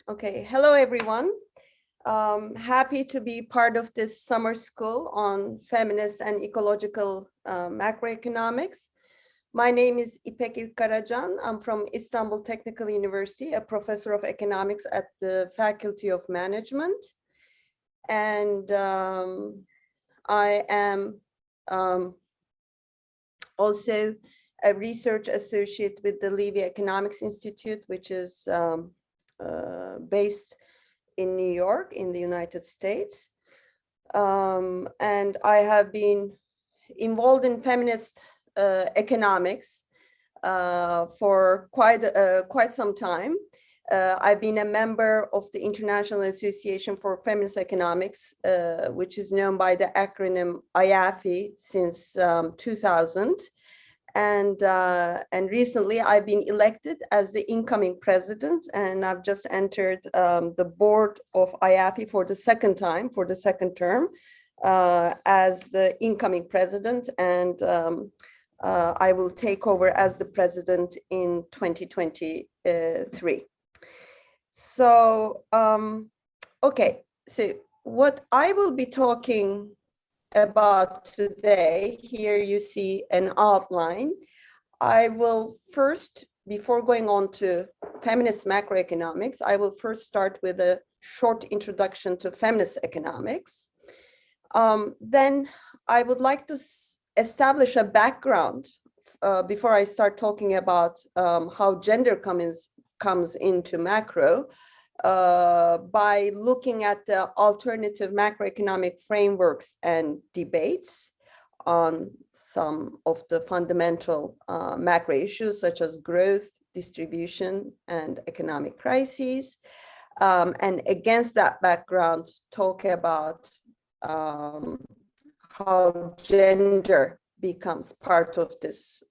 Okay, hello everyone. Happy to be part of this summer school on feminist and ecological macroeconomics. My name is İpek İlkkaracan. I'm from Istanbul Technical University, a professor of economics at the Faculty of Management. And I am also a research associate with the Levy Economics Institute, which is based in New York, in the United States. And I have been involved in feminist economics for quite some time. I've been a member of the International Association for Feminist Economics, which is known by the acronym IAFE since 2000. And recently I've been elected as the incoming president, and I've just entered the board of IAFE for the second time, for the second term, as the incoming president, and I will take over as the president in 2023. So, okay, so what I will be talking about today, here you see an outline. I will first, before going on to feminist macroeconomics, I will first start with a short introduction to feminist economics. Then I would like to establish a background before I start talking about how gender comes into macro, by looking at the alternative macroeconomic frameworks and debates on some of the fundamental macro issues such as growth, distribution, and economic crises. And against that background, talk about how gender becomes part of this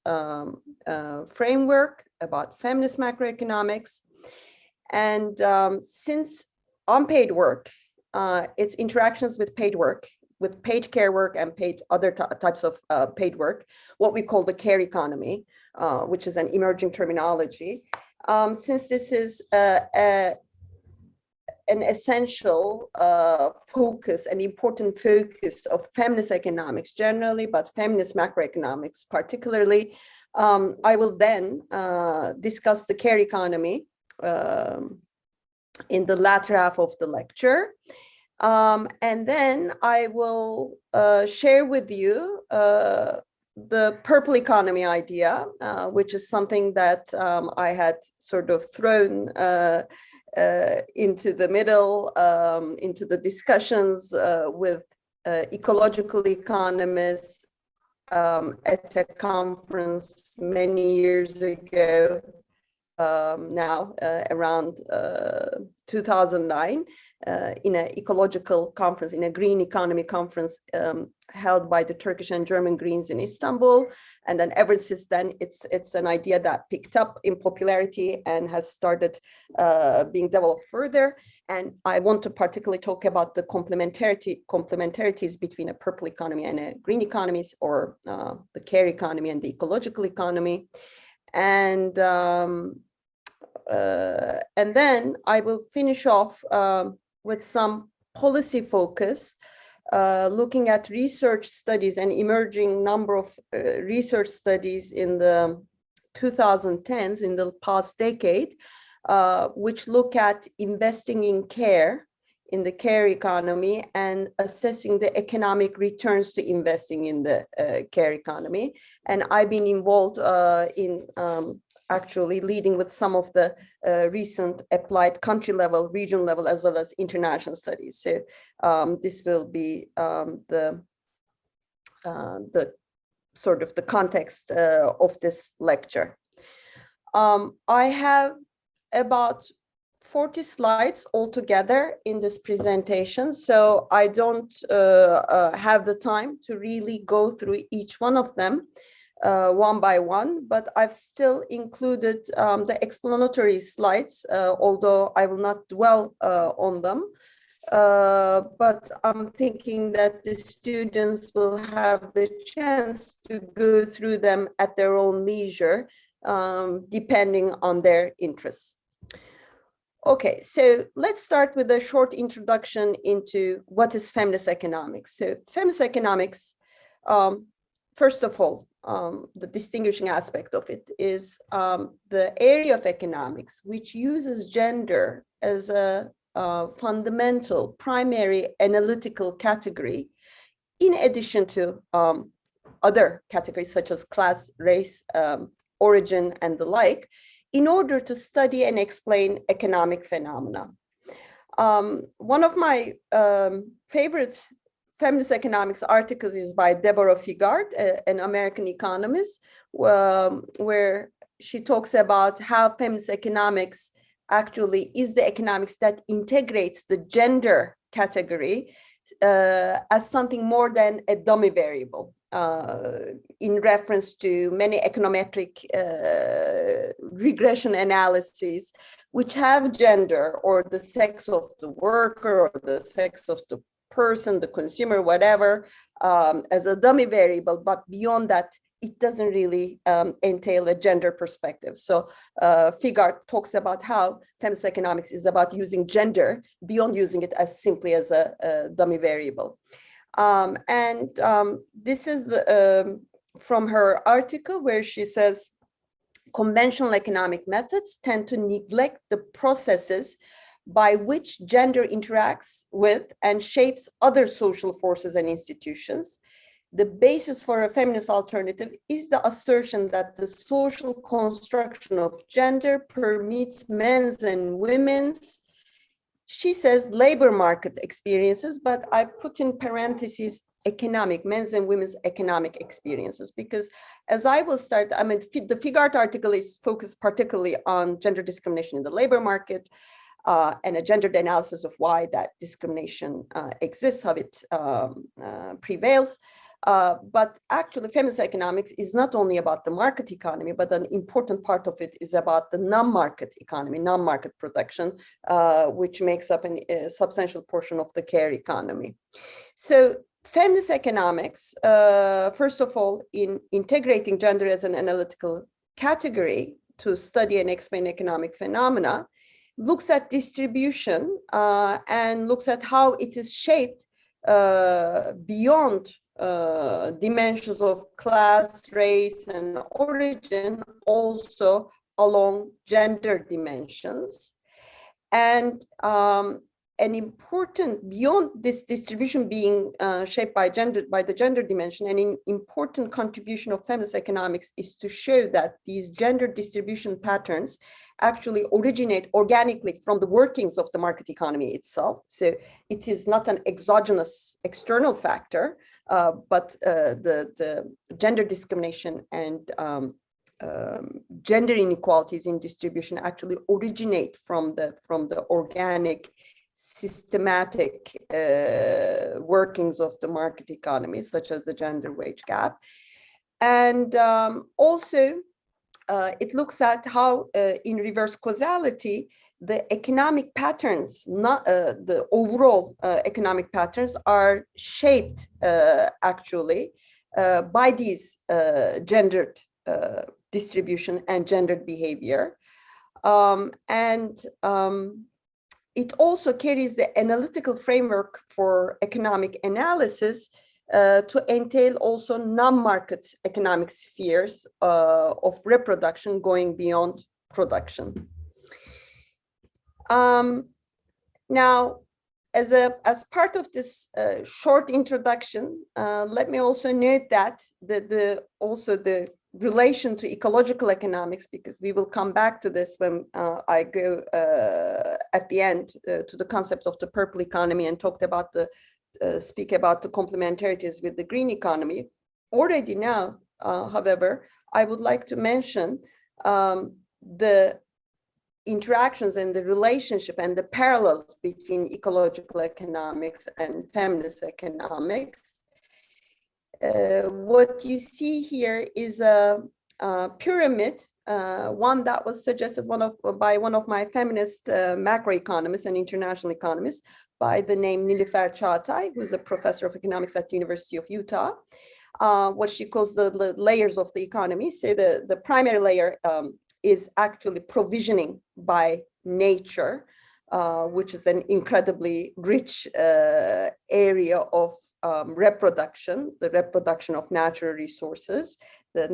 framework about feminist macroeconomics. And since unpaid work, its interactions with paid work, with paid care work and paid other types of paid work, what we call the care economy, which is an emerging terminology. Since this is an essential focus, an important focus of feminist economics generally, but feminist macroeconomics particularly, I will then discuss the care economy in the latter half of the lecture. And then I will share with you the purple economy idea, which is something that I had sort of thrown into the middle, into the discussions with ecological economists at a conference many years ago. Now around 2009 in an ecological conference, in a green economy conference held by the Turkish and German Greens in Istanbul. And then ever since then, it's an idea that picked up in popularity and has started being developed further. And I want to particularly talk about the complementarities between a purple economy and a green economies, or the care economy and the ecological economy. And then I will finish off with some policy focus, looking at research studies and emerging number of research studies in the 2010s, in the past decade, which look at investing in care, in the care economy, and assessing the economic returns to investing in the care economy. And I've been involved in actually leading with some of the recent applied country level, region level, as well as international studies. So this will be the sort of the context of this lecture. I have about 40 slides altogether in this presentation, so I don't have the time to really go through each one of them one by one, but I've still included the explanatory slides, although I will not dwell on them. But I'm thinking that the students will have the chance to go through them at their own leisure, depending on their interests. Okay, so let's start with a short introduction into what is feminist economics. So feminist economics, first of all, the distinguishing aspect of it is the area of economics which uses gender as a fundamental, primary analytical category, in addition to other categories such as class, race, origin, and the like, in order to study and explain economic phenomena. One of my favorite feminist economics articles is by Deborah Figart, an American economist, where she talks about how feminist economics actually is the economics that integrates the gender category as something more than a dummy variable. In reference to many econometric regression analyses, which have gender or the sex of the worker or the sex of the person, the consumer, whatever, as a dummy variable, but beyond that, it doesn't really entail a gender perspective. So Figart talks about how feminist economics is about using gender beyond using it as simply as a dummy variable. This is from her article where she says, conventional economic methods tend to neglect the processes by which gender interacts with and shapes other social forces and institutions. The basis for a feminist alternative is the assertion that the social construction of gender permits men's and women's, she says, labor market experiences, but I put in parentheses economic, men's and women's economic experiences, because as I will start, I mean, the Figart article is focused particularly on gender discrimination in the labor market, and a gendered analysis of why that discrimination exists, how it prevails. But actually, feminist economics is not only about the market economy, but an important part of it is about the non-market economy, non-market production, which makes up a substantial portion of the care economy. So feminist economics, first of all, in integrating gender as an analytical category to study and explain economic phenomena, looks at distribution and looks at how it is shaped beyond dimensions of class, race, and origin, also along gender dimensions. And an important, beyond this distribution being shaped by the gender dimension, an important contribution of feminist economics is to show that these gender distribution patterns actually originate organically from the workings of the market economy itself. So it is not an exogenous external factor, but the gender discrimination and gender inequalities in distribution actually originate from the organic, systematic workings of the market economy, such as the gender wage gap. And also, it looks at how, in reverse causality, the economic patterns, not the overall economic patterns, are shaped actually by these gendered distribution and gendered behavior. It also carries the analytical framework for economic analysis to entail also non-market economic spheres of reproduction going beyond production. Now, as part of this short introduction, let me also note that the relation to ecological economics, because we will come back to this when I go at the end to the concept of the purple economy and speak about the complementarities with the green economy. Already now, however, I would like to mention the interactions and the relationship and the parallels between ecological economics and feminist economics. What you see here is a pyramid, one that was suggested by one of my feminist macroeconomists and international economists by the name Nilüfer Çağatay, who's a professor of economics at the University of Utah, what she calls the layers of the economy. So the primary layer is actually provisioning by nature which is an incredibly rich area of reproduction, the reproduction of natural resources, the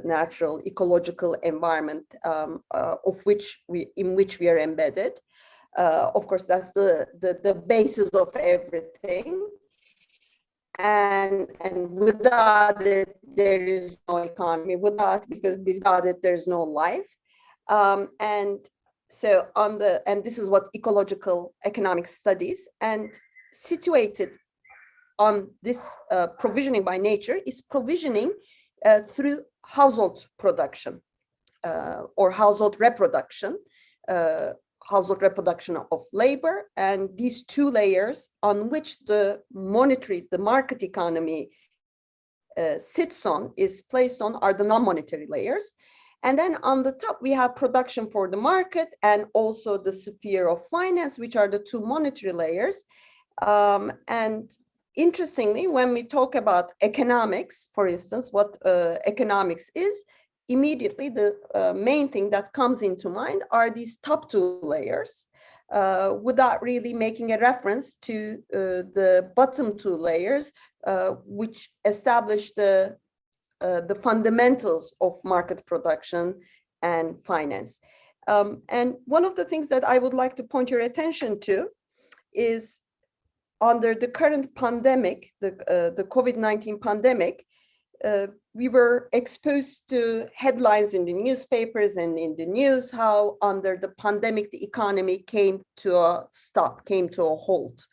natural ecological environment in which we are embedded. Of course, that's the basis of everything. And without it, there is no economy. Because without it, there's no life. And this is what ecological economic studies, and situated on this provisioning by nature is provisioning through household production or household reproduction of labor, and these two layers on which the market economy sits on, is placed on, are the non-monetary layers. And then on the top, we have production for the market and also the sphere of finance, which are the two monetary layers. And interestingly, when we talk about economics, for instance, what economics is, immediately the main thing that comes into mind are these top two layers, without really making a reference to the bottom two layers, which establish the fundamentals of market production and finance. And one of the things that I would like to point your attention to is, under the current pandemic, the COVID-19 pandemic, we were exposed to headlines in the newspapers and in the news how under the pandemic the economy came to a stop, came to a halt.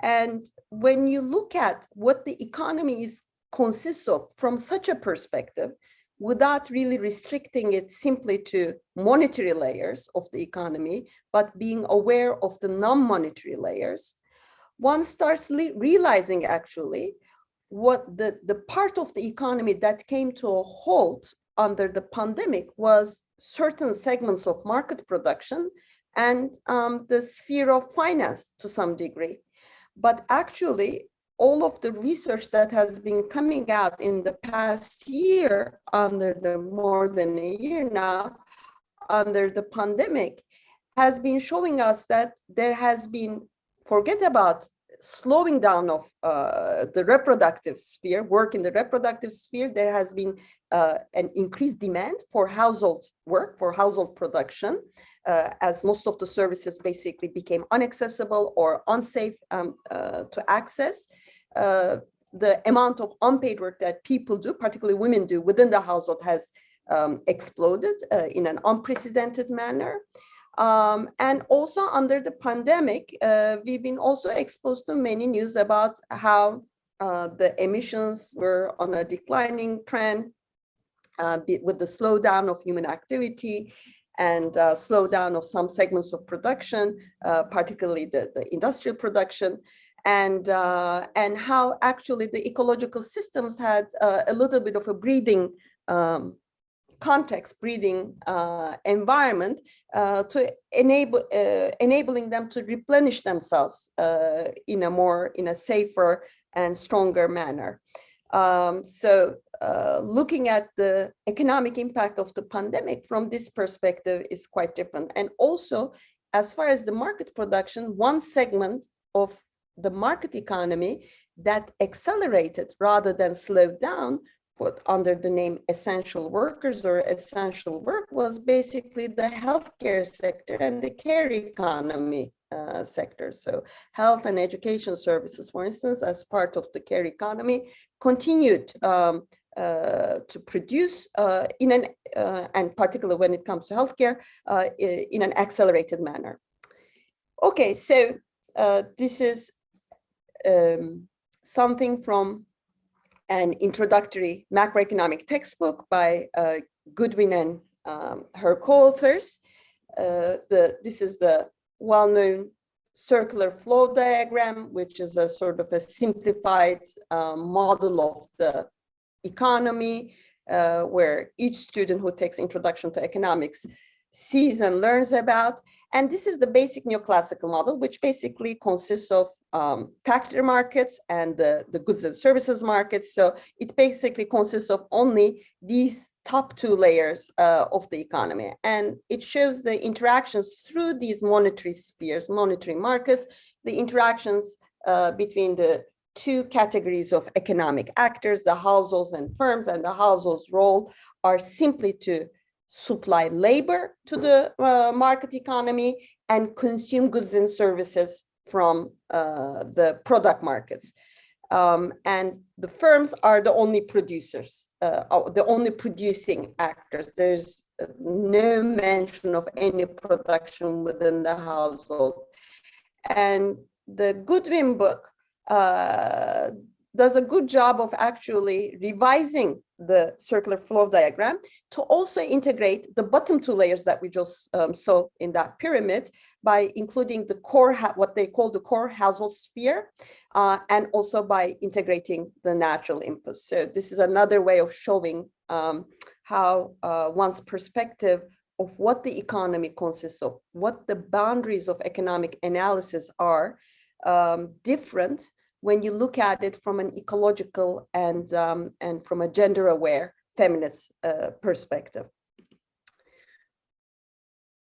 And when you look at what the economy consists of from such a perspective, without really restricting it simply to monetary layers of the economy, but being aware of the non-monetary layers, one starts realizing actually what the part of the economy that came to a halt under the pandemic was certain segments of market production and the sphere of finance to some degree. But actually, all of the research that has been coming out in the past year, more than a year now, under the pandemic, has been showing us that there has been, forget about slowing down of the reproductive sphere, work in the reproductive sphere, there has been an increased demand for household work, for household production, as most of the services basically became inaccessible or unsafe to access. The amount of unpaid work that people do, particularly women do within the household, has exploded in an unprecedented manner. And also under the pandemic, we've been also exposed to many news about how the emissions were on a declining trend with the slowdown of human activity and slowdown of some segments of production, particularly the industrial production, and how actually the ecological systems had a little bit of a breathing environment to enabling them to replenish themselves in a safer and stronger manner. So looking at the economic impact of the pandemic from this perspective is quite different. And also, as far as the market production, one segment of the market economy that accelerated rather than slowed down under the name essential workers or essential work was basically the healthcare sector and the care economy sector. So health and education services, for instance, as part of the care economy, continued to produce and particularly when it comes to healthcare, in an accelerated manner. Okay, so this is something from an introductory macroeconomic textbook by Goodwin and her co-authors. This is the well-known circular flow diagram, which is a sort of a simplified model of the economy, where each student who takes Introduction to Economics sees and learns about. And this is the basic neoclassical model, which basically consists of factory markets and the goods and services markets. So it basically consists of only these top two layers of the economy. And it shows the interactions through these monetary spheres, monetary markets, the interactions between the two categories of economic actors, the households and firms, and the households' role are simply to supply labor to the market economy and consume goods and services from the product markets. And the firms are the only producers, the only producing actors. There's no mention of any production within the household. And the Goodwin book does a good job of actually revising the circular flow diagram to also integrate the bottom two layers that we just saw in that pyramid by including the core, what they call the core household sphere, and also by integrating the natural inputs. So this is another way of showing how one's perspective of what the economy consists of, what the boundaries of economic analysis are, different when you look at it from an ecological and from a gender-aware feminist perspective.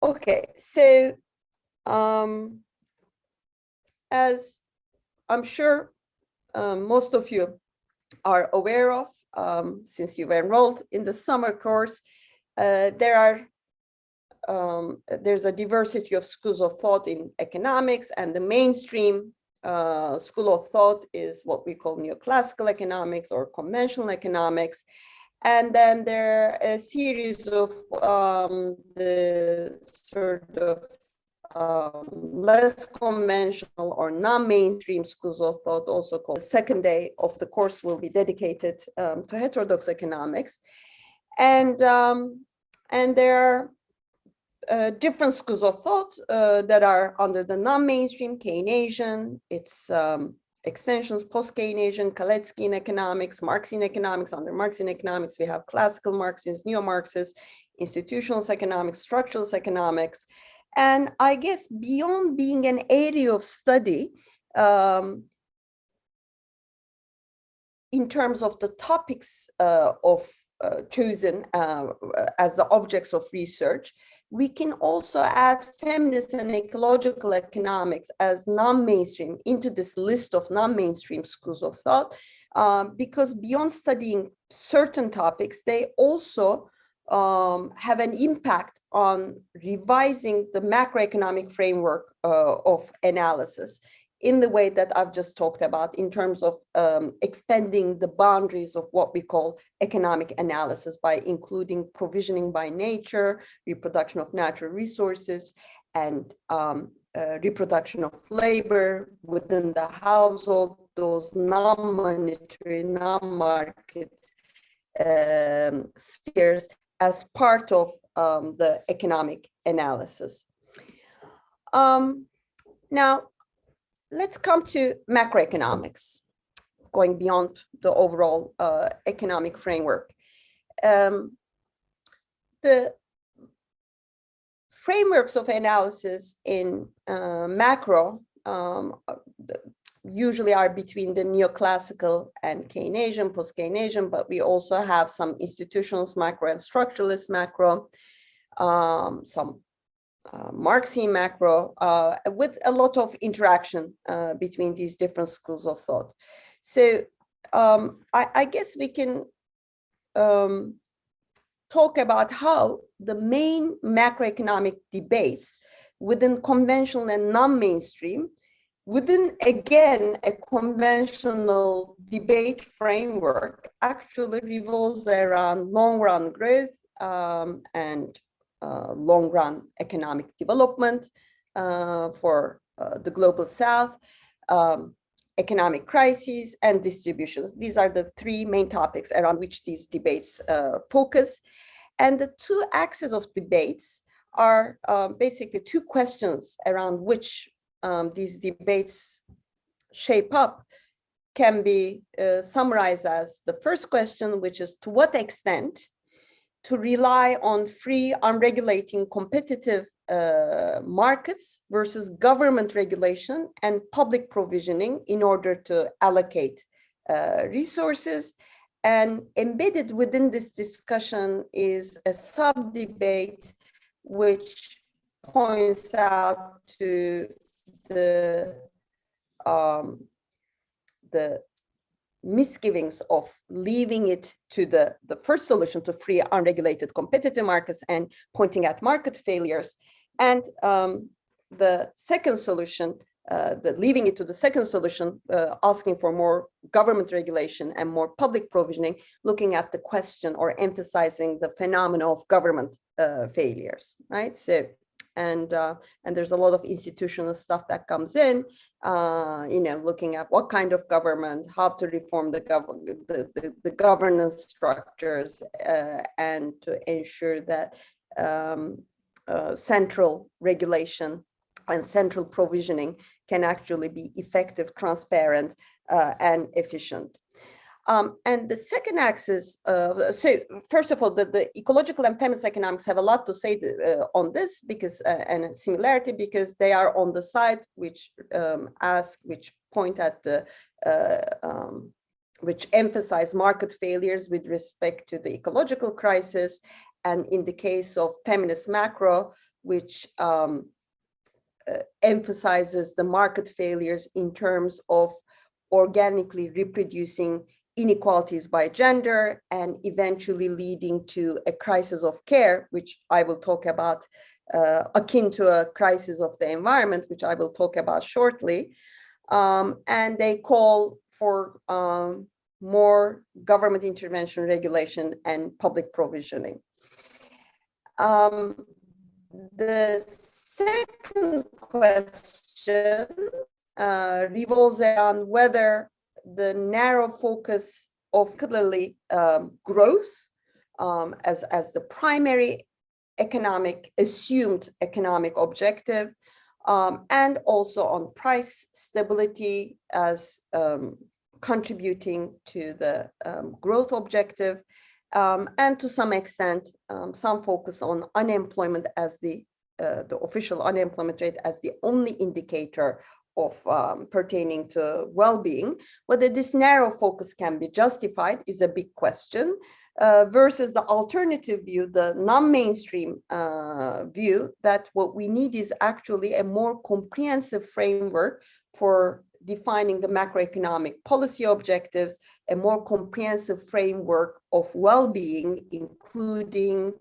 Okay, so as I'm sure most of you are aware of, since you've enrolled in the summer course, there's a diversity of schools of thought in economics, and the mainstream school of thought is what we call neoclassical economics or conventional economics. And then there are a series of the sort of less conventional or non-mainstream schools of thought, also called. The second day of the course will be dedicated to heterodox economics. And there are different schools of thought that are under the non-mainstream, Keynesian, its extensions, post-Keynesian, Kaleckian economics, Marxian economics. Under Marxian economics, we have classical Marxists, neo-Marxists, institutionalist economics, structuralist economics. And I guess beyond being an area of study, in terms of the topics of chosen as the objects of research, we can also add feminist and ecological economics as non-mainstream into this list of non-mainstream schools of thought, because beyond studying certain topics, they also have an impact on revising the macroeconomic framework of analysis in the way that I've just talked about, in terms of expanding the boundaries of what we call economic analysis by including provisioning by nature, reproduction of natural resources, and reproduction of labor within the household, those non-monetary, non-market spheres as part of the economic analysis. Now, let's come to macroeconomics, going beyond the overall economic framework. The frameworks of analysis in macro usually are between the neoclassical and Keynesian, post-Keynesian, but we also have some institutionalist macro and structuralist macro, some Marxian macro, with a lot of interaction between these different schools of thought. So I guess we can talk about how the main macroeconomic debates within conventional and non-mainstream, within, again, a conventional debate framework, actually revolves around long-run growth and long-run economic development for the global south, economic crises, and distributions. These are the three main topics around which these debates focus. And the two axes of debates are basically two questions around which these debates shape up, can be summarized as the first question, which is to what extent to rely on free, unregulated, competitive markets versus government regulation and public provisioning in order to allocate resources. And embedded within this discussion is a sub-debate which points out to the misgivings of leaving it to the first solution, to free, unregulated, competitive markets, and pointing at market failures. And the second solution, leaving it to the second solution, asking for more government regulation and more public provisioning, looking at the question or emphasizing the phenomena of government failures, right? So, and there's a lot of institutional stuff that comes in, looking at what kind of government, how to reform the governance structures, and to ensure that central regulation and central provisioning can actually be effective, transparent, and efficient. And the second axis, so first of all, the ecological and feminist economics have a lot to say on this, because and a similarity, because they are on the side which point at which emphasize market failures with respect to the ecological crisis, and in the case of feminist macro, which emphasizes the market failures in terms of organically reproducing inequalities by gender and eventually leading to a crisis of care, which I will talk about, akin to a crisis of the environment, which I will talk about shortly. And they call for more government intervention, regulation, and public provisioning. The second question revolves around whether the narrow focus of particularly growth as the primary assumed economic objective, and also on price stability as contributing to the growth objective, and to some extent, some focus on unemployment as the official unemployment rate as the only indicator of pertaining to well-being. Whether this narrow focus can be justified is a big question, versus the alternative view, the non-mainstream view, that what we need is actually a more comprehensive framework for defining the macroeconomic policy objectives, a more comprehensive framework of well-being, including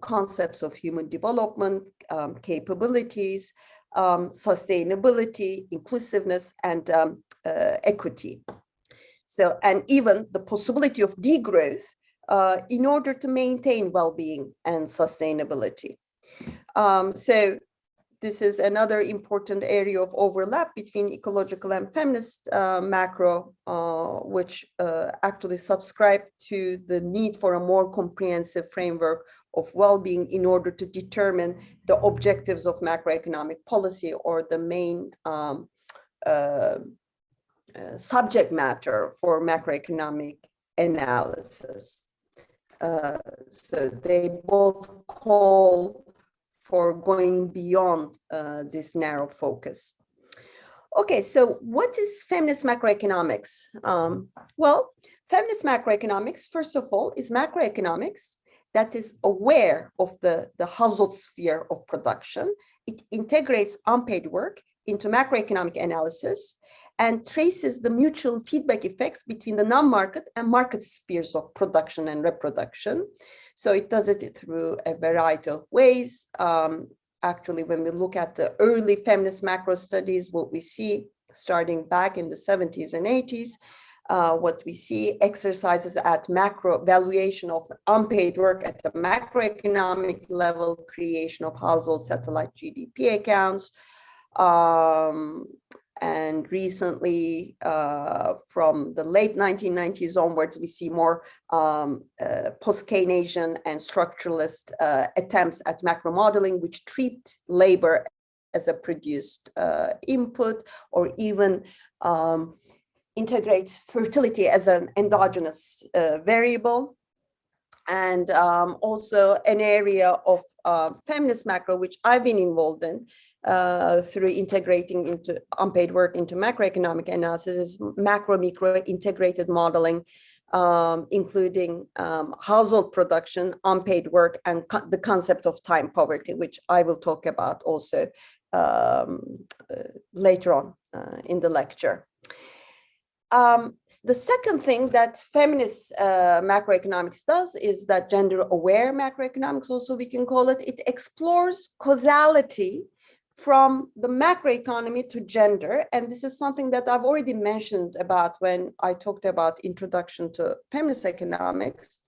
concepts of human development, capabilities, sustainability, inclusiveness, and equity. So, and even the possibility of degrowth in order to maintain well-being and sustainability. So this is another important area of overlap between ecological and feminist macro, which actually subscribe to the need for a more comprehensive framework of well-being in order to determine the objectives of macroeconomic policy, or the main subject matter for macroeconomic analysis. So they both call for going beyond this narrow focus. Okay, so what is feminist macroeconomics? Well, feminist macroeconomics, first of all, is macroeconomics that is aware of the household sphere of production. It integrates unpaid work into macroeconomic analysis and traces the mutual feedback effects between the non-market and market spheres of production and reproduction. So it does it through a variety of ways. Actually, when we look at the early feminist macro studies, what we see starting back in the 70s and 80s, what we see exercises at macro valuation of unpaid work at the macroeconomic level, creation of household satellite GDP accounts, and recently, from the late 1990s onwards, we see more post-Keynesian and structuralist attempts at macro modeling, which treat labor as a produced input, or even integrate fertility as an endogenous variable. and also an area of feminist macro, which I've been involved in through integrating into unpaid work into macroeconomic analysis, is macro-micro integrated modeling, including household production, unpaid work, and the concept of time poverty, which I will talk about also later on in the lecture. The second thing that feminist macroeconomics does is that gender-aware macroeconomics, also we can call it, it explores causality from the macroeconomy to gender. And this is something that I've already mentioned about when I talked about introduction to feminist economics.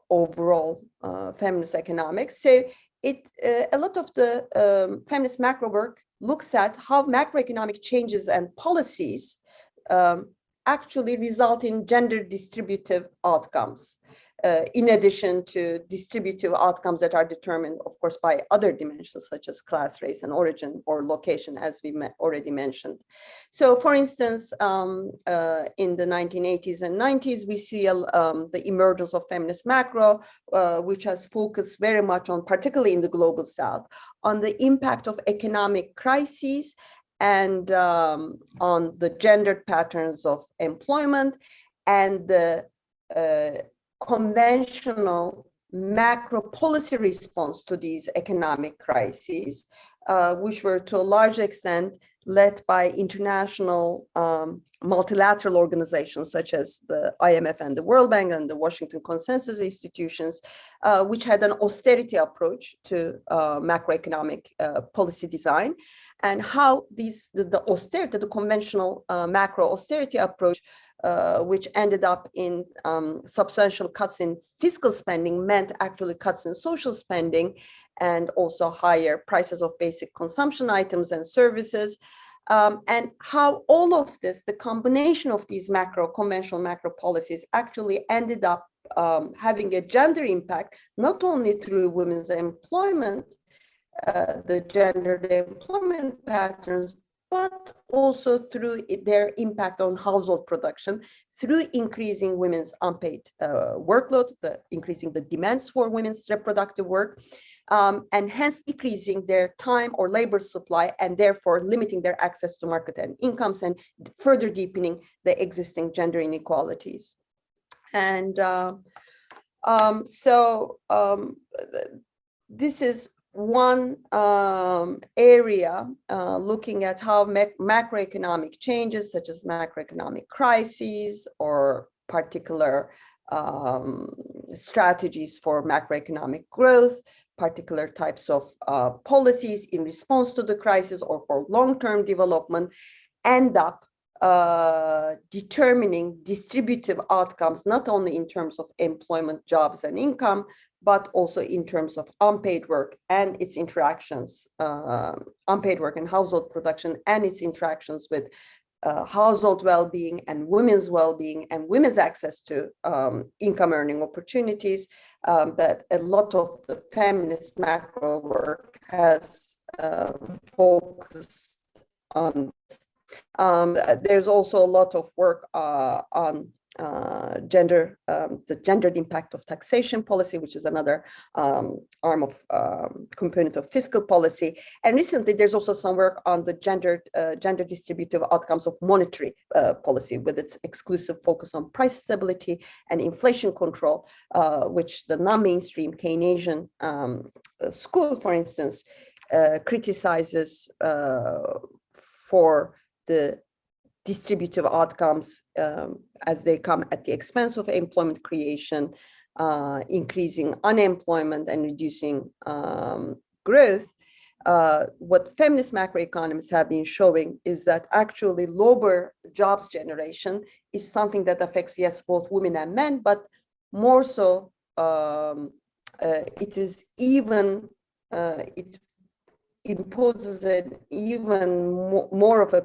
Overall feminist economics. So a lot of the feminist macro work looks at how macroeconomic changes and policies actually result in gender distributive outcomes, in addition to distributive outcomes that are determined, of course, by other dimensions such as class, race, and origin, or location, as we already mentioned. So, for instance, in the 1980s and 90s, we see the emergence of feminist macro, which has focused very much on, particularly in the global South, on the impact of economic crises and on the gendered patterns of employment and the conventional macro policy response to these economic crises, which were to a large extent led by international multilateral organizations such as the IMF and the World Bank and the Washington Consensus institutions, which had an austerity approach to macroeconomic policy design, and how the austerity, the conventional macro austerity approach, which ended up in substantial cuts in fiscal spending, meant actually cuts in social spending and also higher prices of basic consumption items and services. And how all of this, the combination of these conventional macro policies, actually ended up having a gender impact, not only through women's employment, the gendered employment patterns, but also through their impact on household production, through increasing women's unpaid workload, increasing the demands for women's reproductive work, and hence decreasing their time or labor supply, and therefore limiting their access to market and incomes, and further deepening the existing gender inequalities. And this is one area looking at how macroeconomic changes, such as macroeconomic crises or particular strategies for macroeconomic growth, particular types of policies in response to the crisis or for long-term development, end up determining distributive outcomes, not only in terms of employment, jobs, and income, but also in terms of unpaid work and its interactions, unpaid work and household production and its interactions with household well-being and women's well-being and women's access to income earning opportunities, that a lot of the feminist macro work has focused on. There's also a lot of work on the gendered impact of taxation policy, which is another arm of component of fiscal policy. And recently, there's also some work on the gender distributive outcomes of monetary policy, with its exclusive focus on price stability and inflation control, which the non-mainstream Keynesian school, for instance, criticizes for the distributive outcomes as they come at the expense of employment creation, increasing unemployment and reducing growth. What feminist macroeconomists have been showing is that actually lower jobs generation is something that affects, yes, both women and men, but more so it is even, it imposes an even more of a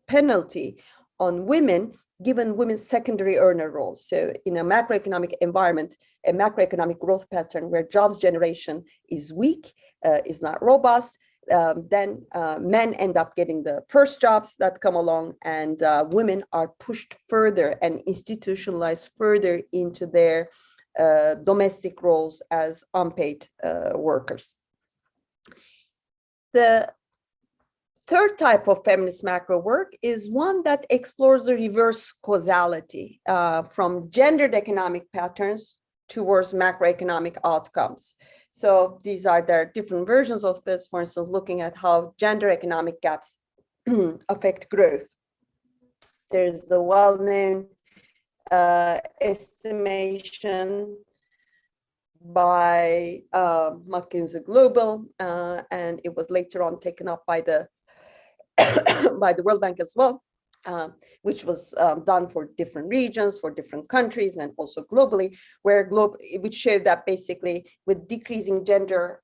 penalty on women, given women's secondary earner roles. So in a macroeconomic environment, a macroeconomic growth pattern where jobs generation is weak, is not robust, then men end up getting the first jobs that come along, and women are pushed further and institutionalized further into their domestic roles as unpaid workers. The third type of feminist macro work is one that explores the reverse causality from gendered economic patterns towards macroeconomic outcomes. So these are their different versions of this, for instance, looking at how gender economic gaps affect growth. There's the well-known estimation by McKinsey Global, and it was later on taken up by the by the World Bank as well, which was done for different regions, for different countries, and also globally, which showed that basically with decreasing gender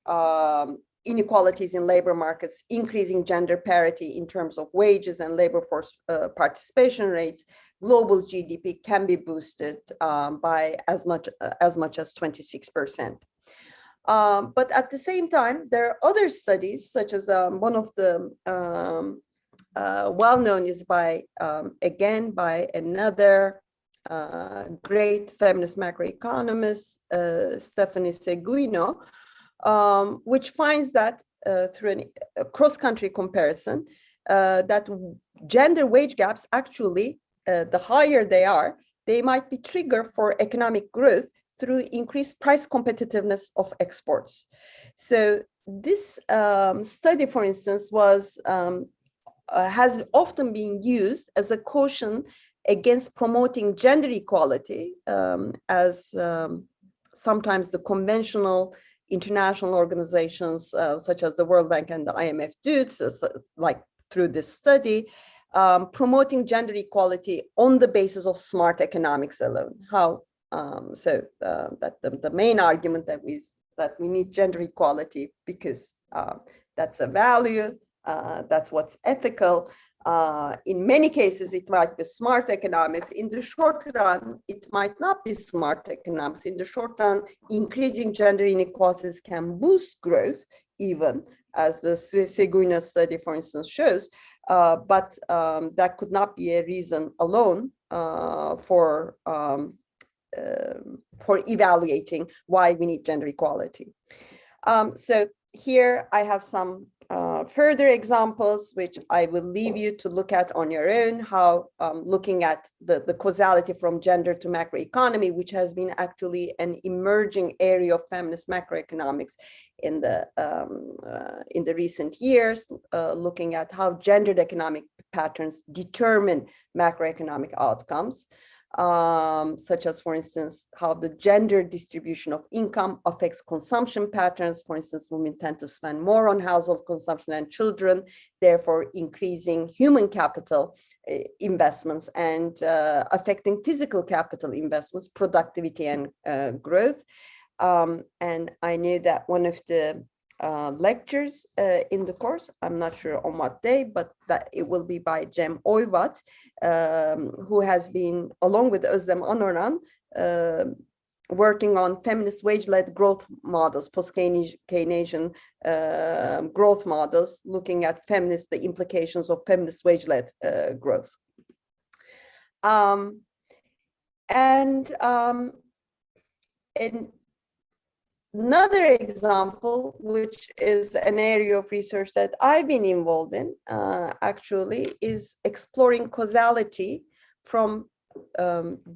inequalities in labor markets, increasing gender parity in terms of wages and labor force participation rates, global GDP can be boosted by as much as 26%. But at the same time, there are other studies, such as one of the well-known is by, again, by another great feminist macroeconomist, Stephanie Seguino, which finds that through a cross-country comparison, that gender wage gaps actually, the higher they are, they might be trigger for economic growth through increased price competitiveness of exports. So this study, for instance, was has often been used as a caution against promoting gender equality, as sometimes the conventional international organizations such as the World Bank and the IMF do, so like through this study, promoting gender equality on the basis of smart economics alone. How that the main argument that we need gender equality because that's a value, that's what's ethical. In many cases, it might be smart economics. In the short run, it might not be smart economics. In the short run, increasing gender inequalities can boost growth, even as the Seguino study, for instance, shows. But that could not be a reason alone for evaluating why we need gender equality. So here I have some further examples, which I will leave you to look at on your own, how looking at the causality from gender to macroeconomy, which has been actually an emerging area of feminist macroeconomics in the recent years, looking at how gendered economic patterns determine macroeconomic outcomes. Such as, for instance, how the gender distribution of income affects consumption patterns. For instance, women tend to spend more on household consumption and children, therefore increasing human capital investments and affecting physical capital investments, productivity and growth. And I knew that one of the lectures in the course, I'm not sure on what day, but that it will be by Cem Oyvat, who has been, along with Özlem Anoran, working on feminist wage-led growth models, post-Keynesian growth models, looking at the implications of feminist wage-led growth. Another example, which is an area of research that I've been involved in, actually, is exploring causality from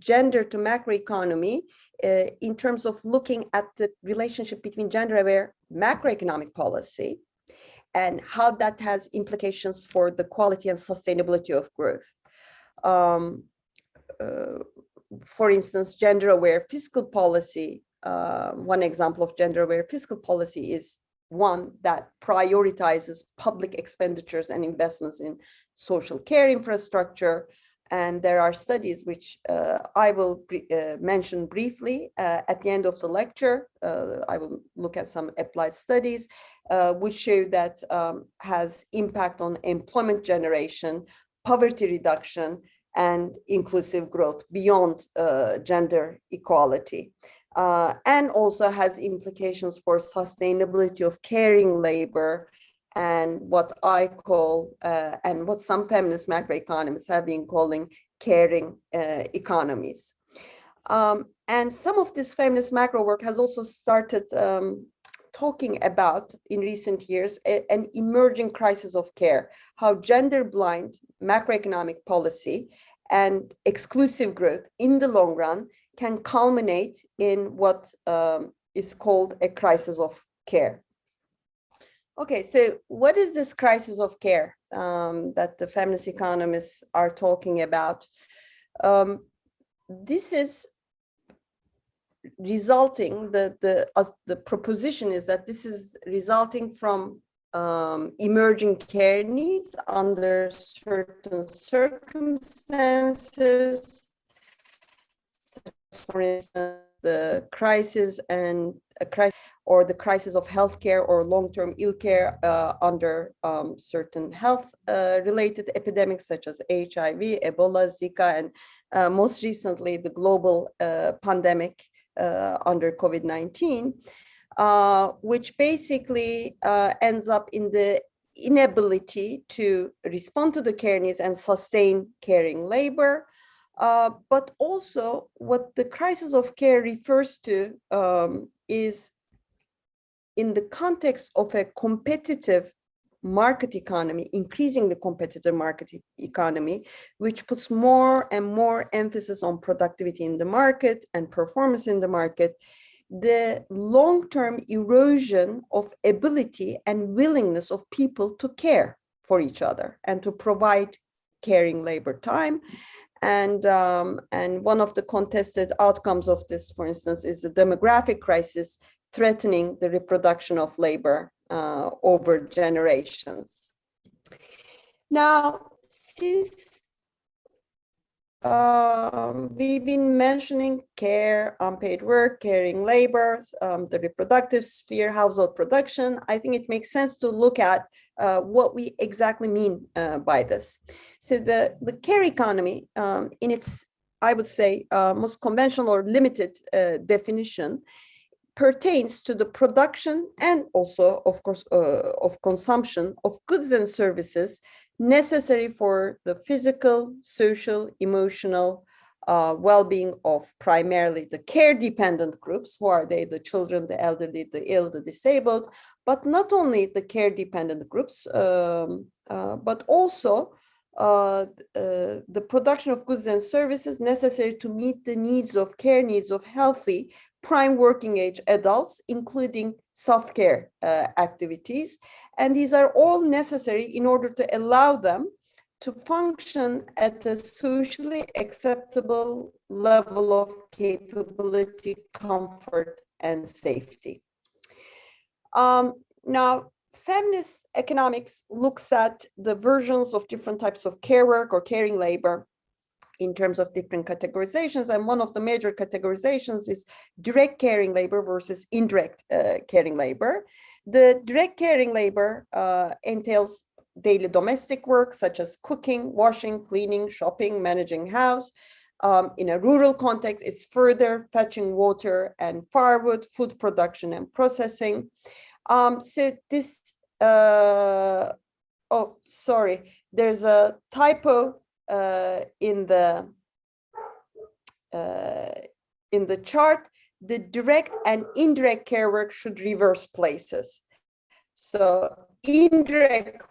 gender to macroeconomy in terms of looking at the relationship between gender-aware macroeconomic policy and how that has implications for the quality and sustainability of growth. For instance, gender-aware fiscal policy. One example of gender-aware fiscal policy is one that prioritizes public expenditures and investments in social care infrastructure. And there are studies which I will mention briefly at the end of the lecture. I will look at some applied studies which show that has impact on employment generation, poverty reduction, and inclusive growth beyond gender equality. And also has implications for sustainability of caring labor and what I call, and what some feminist macroeconomists have been calling caring economies. And some of this feminist macro work has also started talking about, in recent years, an emerging crisis of care, how gender-blind macroeconomic policy and exclusive growth in the long run can culminate in what is called a crisis of care. Okay, so what is this crisis of care that the feminist economists are talking about? This is resulting, the proposition is that this is resulting from emerging care needs under certain circumstances, for instance, the crisis and a crisis, or the crisis of healthcare or long-term ill care under certain health-related epidemics such as HIV, Ebola, Zika, and most recently the global pandemic under COVID-19, which basically ends up in the inability to respond to the care needs and sustain caring labor. But also what the crisis of care refers to is, in the context of a competitive market economy, increasing the competitive market economy, which puts more and more emphasis on productivity in the market and performance in the market, the long-term erosion of ability and willingness of people to care for each other and to provide caring labor time. And one of the contested outcomes of this, for instance, is the demographic crisis threatening the reproduction of labor over generations. Now, since we've been mentioning care, unpaid work, caring labor, the reproductive sphere, household production, I think it makes sense to look at what we exactly mean by this. So the care economy, in its, I would say, most conventional or limited definition, pertains to the production and also, of course, of consumption of goods and services necessary for the physical, social, emotional well-being of primarily the care-dependent groups. Who are they? The children, the elderly, the ill, the disabled, but not only the care-dependent groups, but also the production of goods and services necessary to meet the needs of care needs of healthy prime working age adults, including self-care activities. And these are all necessary in order to allow them to function at a socially acceptable level of capability, comfort, and safety. Now, feminist economics looks at the versions of different types of care work or caring labor in terms of different categorizations. And one of the major categorizations is direct caring labor versus indirect caring labor. The direct caring labor entails daily domestic work, such as cooking, washing, cleaning, shopping, managing house. In a rural context, it's further fetching water and firewood, food production and processing. So this, oh, sorry, there's a typo in the chart. The direct and indirect care work should reverse places. So indirect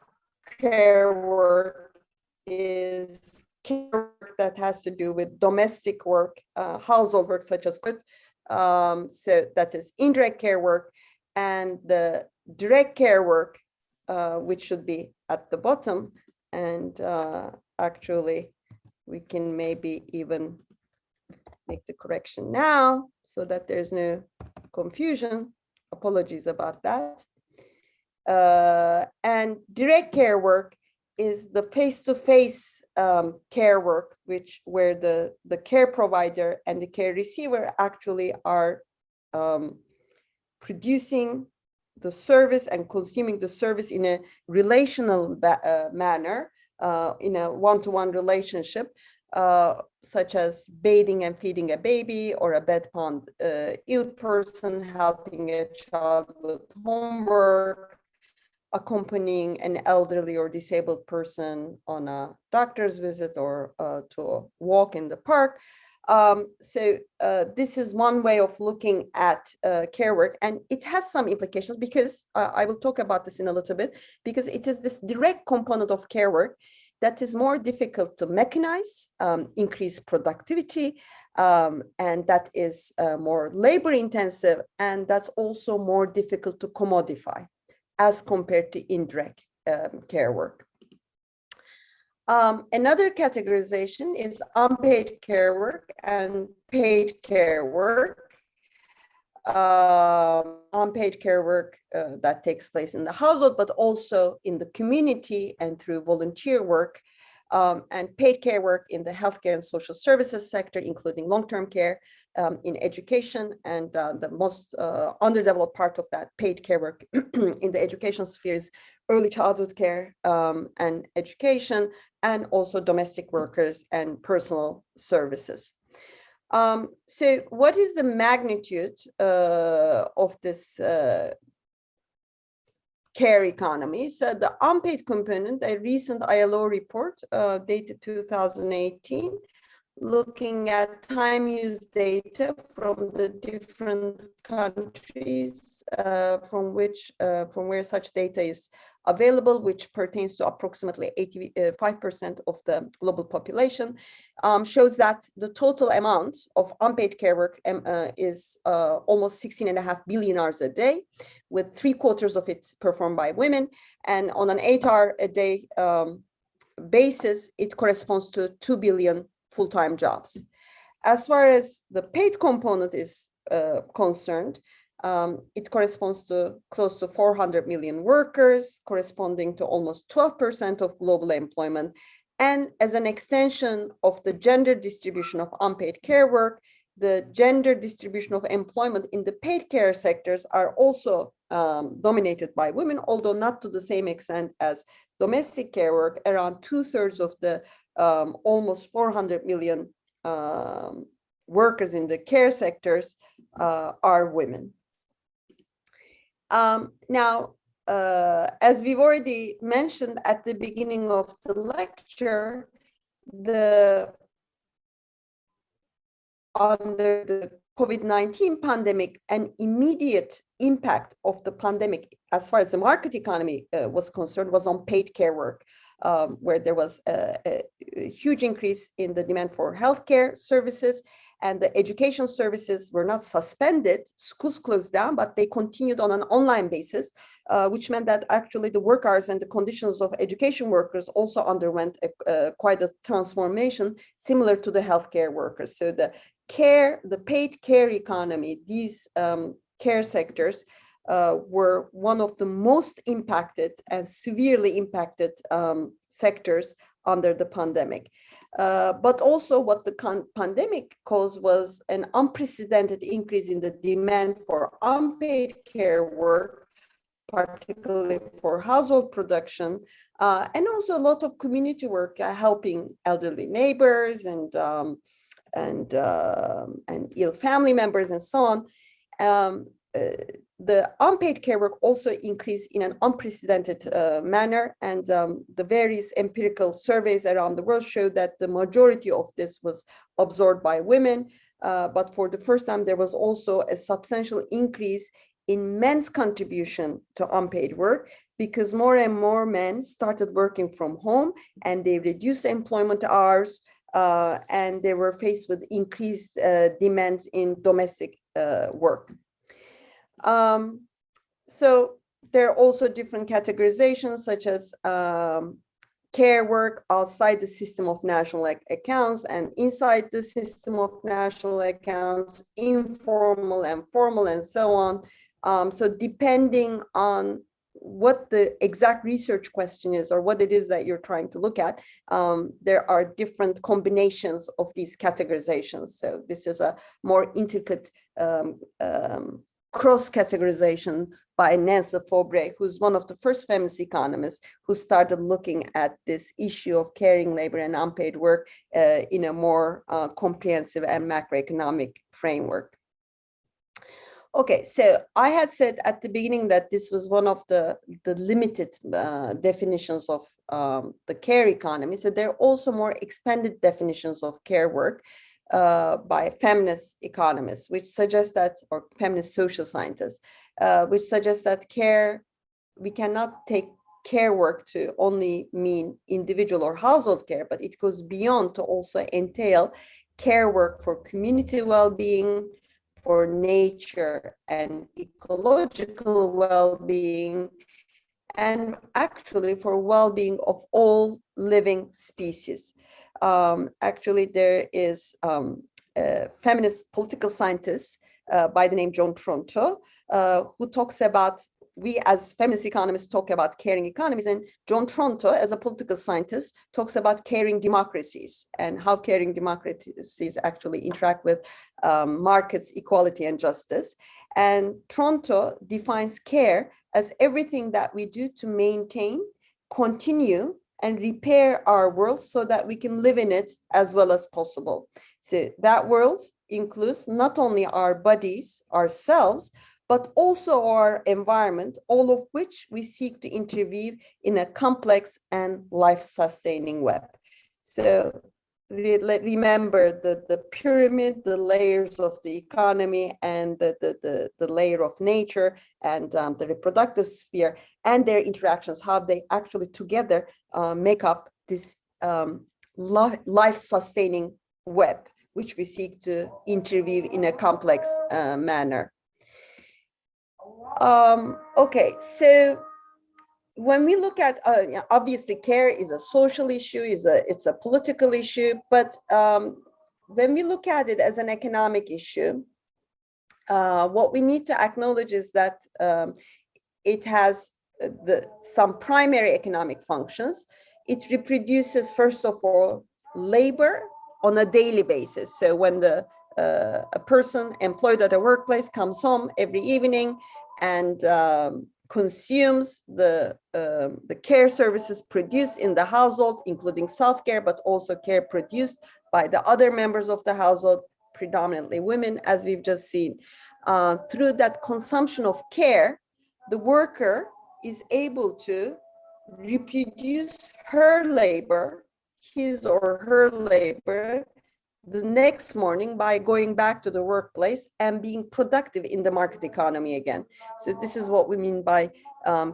care work is care work that has to do with domestic work, household work such as food. So that is indirect care work, and the direct care work, which should be at the bottom, and actually we can maybe even make the correction now so that there's no confusion. Apologies about that. And direct care work is the face-to-face care work, where the care provider and the care receiver actually are producing the service and consuming the service in a relational manner, in a one-to-one relationship, such as bathing and feeding a baby, or a bedbound ill person, helping a child with homework, accompanying an elderly or disabled person on a doctor's visit or to a walk in the park. This is one way of looking at care work, and it has some implications because I will talk about this in a little bit, because it is this direct component of care work that is more difficult to mechanize, increase productivity, and that is more labor intensive, and that's also more difficult to commodify as compared to indirect care work. Another categorization is unpaid care work and paid care work. Unpaid care work that takes place in the household, but also in the community and through volunteer work, and paid care work in the healthcare and social services sector, including long-term care, in education, and the most underdeveloped part of that paid care work in the education sphere is early childhood care and education, and also domestic workers and personal services. So what is the magnitude of this care economy? So the unpaid component, a recent ILO report dated 2018, looking at time use data from the different countries from where such data is available, which pertains to approximately 85% of the global population, shows that the total amount of unpaid care work is almost 16.5 billion hours a day, with 3/4 of it performed by women. And on an 8-hour a day basis, it corresponds to 2 billion full-time jobs. As far as the paid component is concerned, it corresponds to close to 400 million workers, corresponding to almost 12% of global employment. And as an extension of the gender distribution of unpaid care work, the gender distribution of employment in the paid care sectors are also dominated by women, although not to the same extent as domestic care work. Around 2/3 of the almost 400 million workers in the care sectors are women. Now, as we've already mentioned at the beginning of the lecture, under the COVID-19 pandemic, an immediate impact of the pandemic, as far as the market economy was concerned, was on paid care work, where there was a huge increase in the demand for healthcare services, and the education services were not suspended. Schools closed down, but they continued on an online basis, which meant that actually the work hours and the conditions of education workers also underwent quite a transformation similar to the healthcare workers. So the paid care economy, these care sectors were one of the most impacted and severely impacted sectors under the pandemic. But also what the pandemic caused was an unprecedented increase in the demand for unpaid care work, particularly for household production, and also a lot of community work, helping elderly neighbors and ill family members and so on. The unpaid care work also increased in an unprecedented manner, and the various empirical surveys around the world show that the majority of this was absorbed by women. But for the first time, there was also a substantial increase in men's contribution to unpaid work, because more and more men started working from home and they reduced employment hours, and they were faced with increased demands in domestic work. So there are also different categorizations, such as care work outside the system of national accounts and inside the system of national accounts, informal and formal, and so on. So depending on what the exact research question is or what it is that you're trying to look at, there are different combinations of these categorizations. So this is a more intricate cross-categorization by Nancy Faubre, who's one of the first feminist economists who started looking at this issue of caring labor and unpaid work in a more comprehensive and macroeconomic framework. Okay, so I had said at the beginning that this was one of the limited definitions of the care economy. So there are also more expanded definitions of care work by feminist economists, which suggest that, or feminist social scientists, which suggest that care, we cannot take care work to only mean individual or household care, but it goes beyond to also entail care work for community well-being, for nature and ecological well-being, and actually for well-being of all living species. Actually, there is a feminist political scientist by the name John Tronto, who talks about, we as feminist economists talk about caring economies, and John Tronto, as a political scientist, talks about caring democracies and how caring democracies actually interact with markets, equality, and justice. And Tronto defines care as everything that we do to maintain, continue, and repair our world so that we can live in it as well as possible. So that world includes not only our bodies, ourselves, but also our environment, all of which we seek to interweave in a complex and life-sustaining web. So remember the pyramid, the layers of the economy, and the layer of nature, and the reproductive sphere, and their interactions, how they actually together make up this life-sustaining web, which we seek to interweave in a complex manner. Okay, so when we look at, obviously care is a social issue, it's a political issue, but when we look at it as an economic issue, what we need to acknowledge is that it has some primary economic functions. It reproduces, first of all, labor on a daily basis. So when a person employed at a workplace comes home every evening and consumes the care services produced in the household, including self-care, but also care produced by the other members of the household, predominantly women, as we've just seen. Through that consumption of care, the worker is able to reproduce her labor, his or her labor, the next morning by going back to the workplace and being productive in the market economy again. So this is what we mean by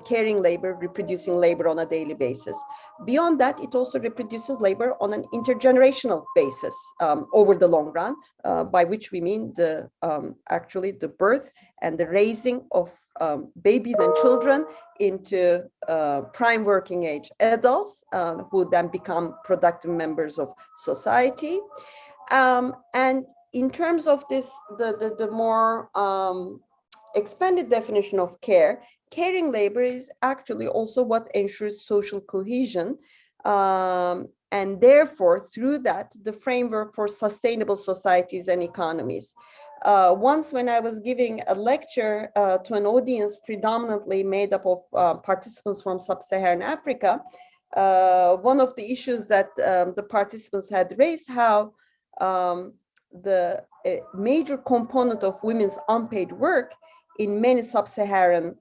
caring labor, reproducing labor on a daily basis. Beyond that, it also reproduces labor on an intergenerational basis over the long run, by which we mean actually the birth and the raising of babies and children into prime working age adults who then become productive members of society. And in terms of this, the more expanded definition of care, caring labor is actually also what ensures social cohesion. And therefore, through that, the framework for sustainable societies and economies. Once when I was giving a lecture to an audience predominantly made up of participants from sub-Saharan Africa, one of the issues that the participants had raised, how the major component of women's unpaid work in many sub-Saharan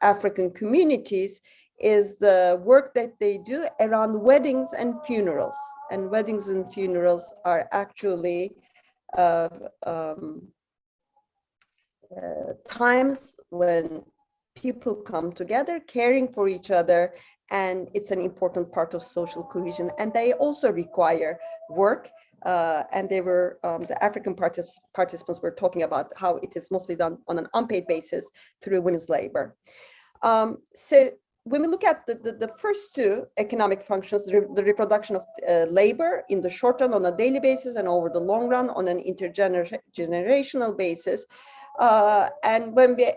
African communities is the work that they do around weddings and funerals. And weddings and funerals are actually times when people come together caring for each other, and it's an important part of social cohesion. And they also require work, and they were, the African participants were talking about how it is mostly done on an unpaid basis through women's labor. So when we look at the first two economic functions, the reproduction of labor in the short run on a daily basis and over the long run on an intergenerational basis, and when we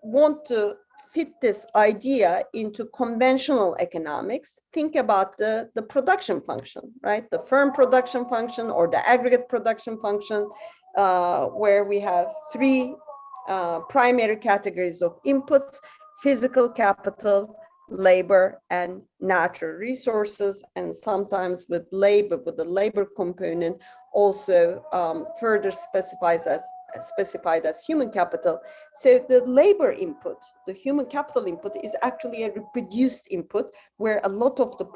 want to fit this idea into conventional economics, think about the production function, right? The firm production function or the aggregate production function, where we have three primary categories of inputs: physical capital, labor, and natural resources, and sometimes with labor, with the labor component, also further specified as human capital. So the labor input, the human capital input, is actually a reproduced input where a lot of the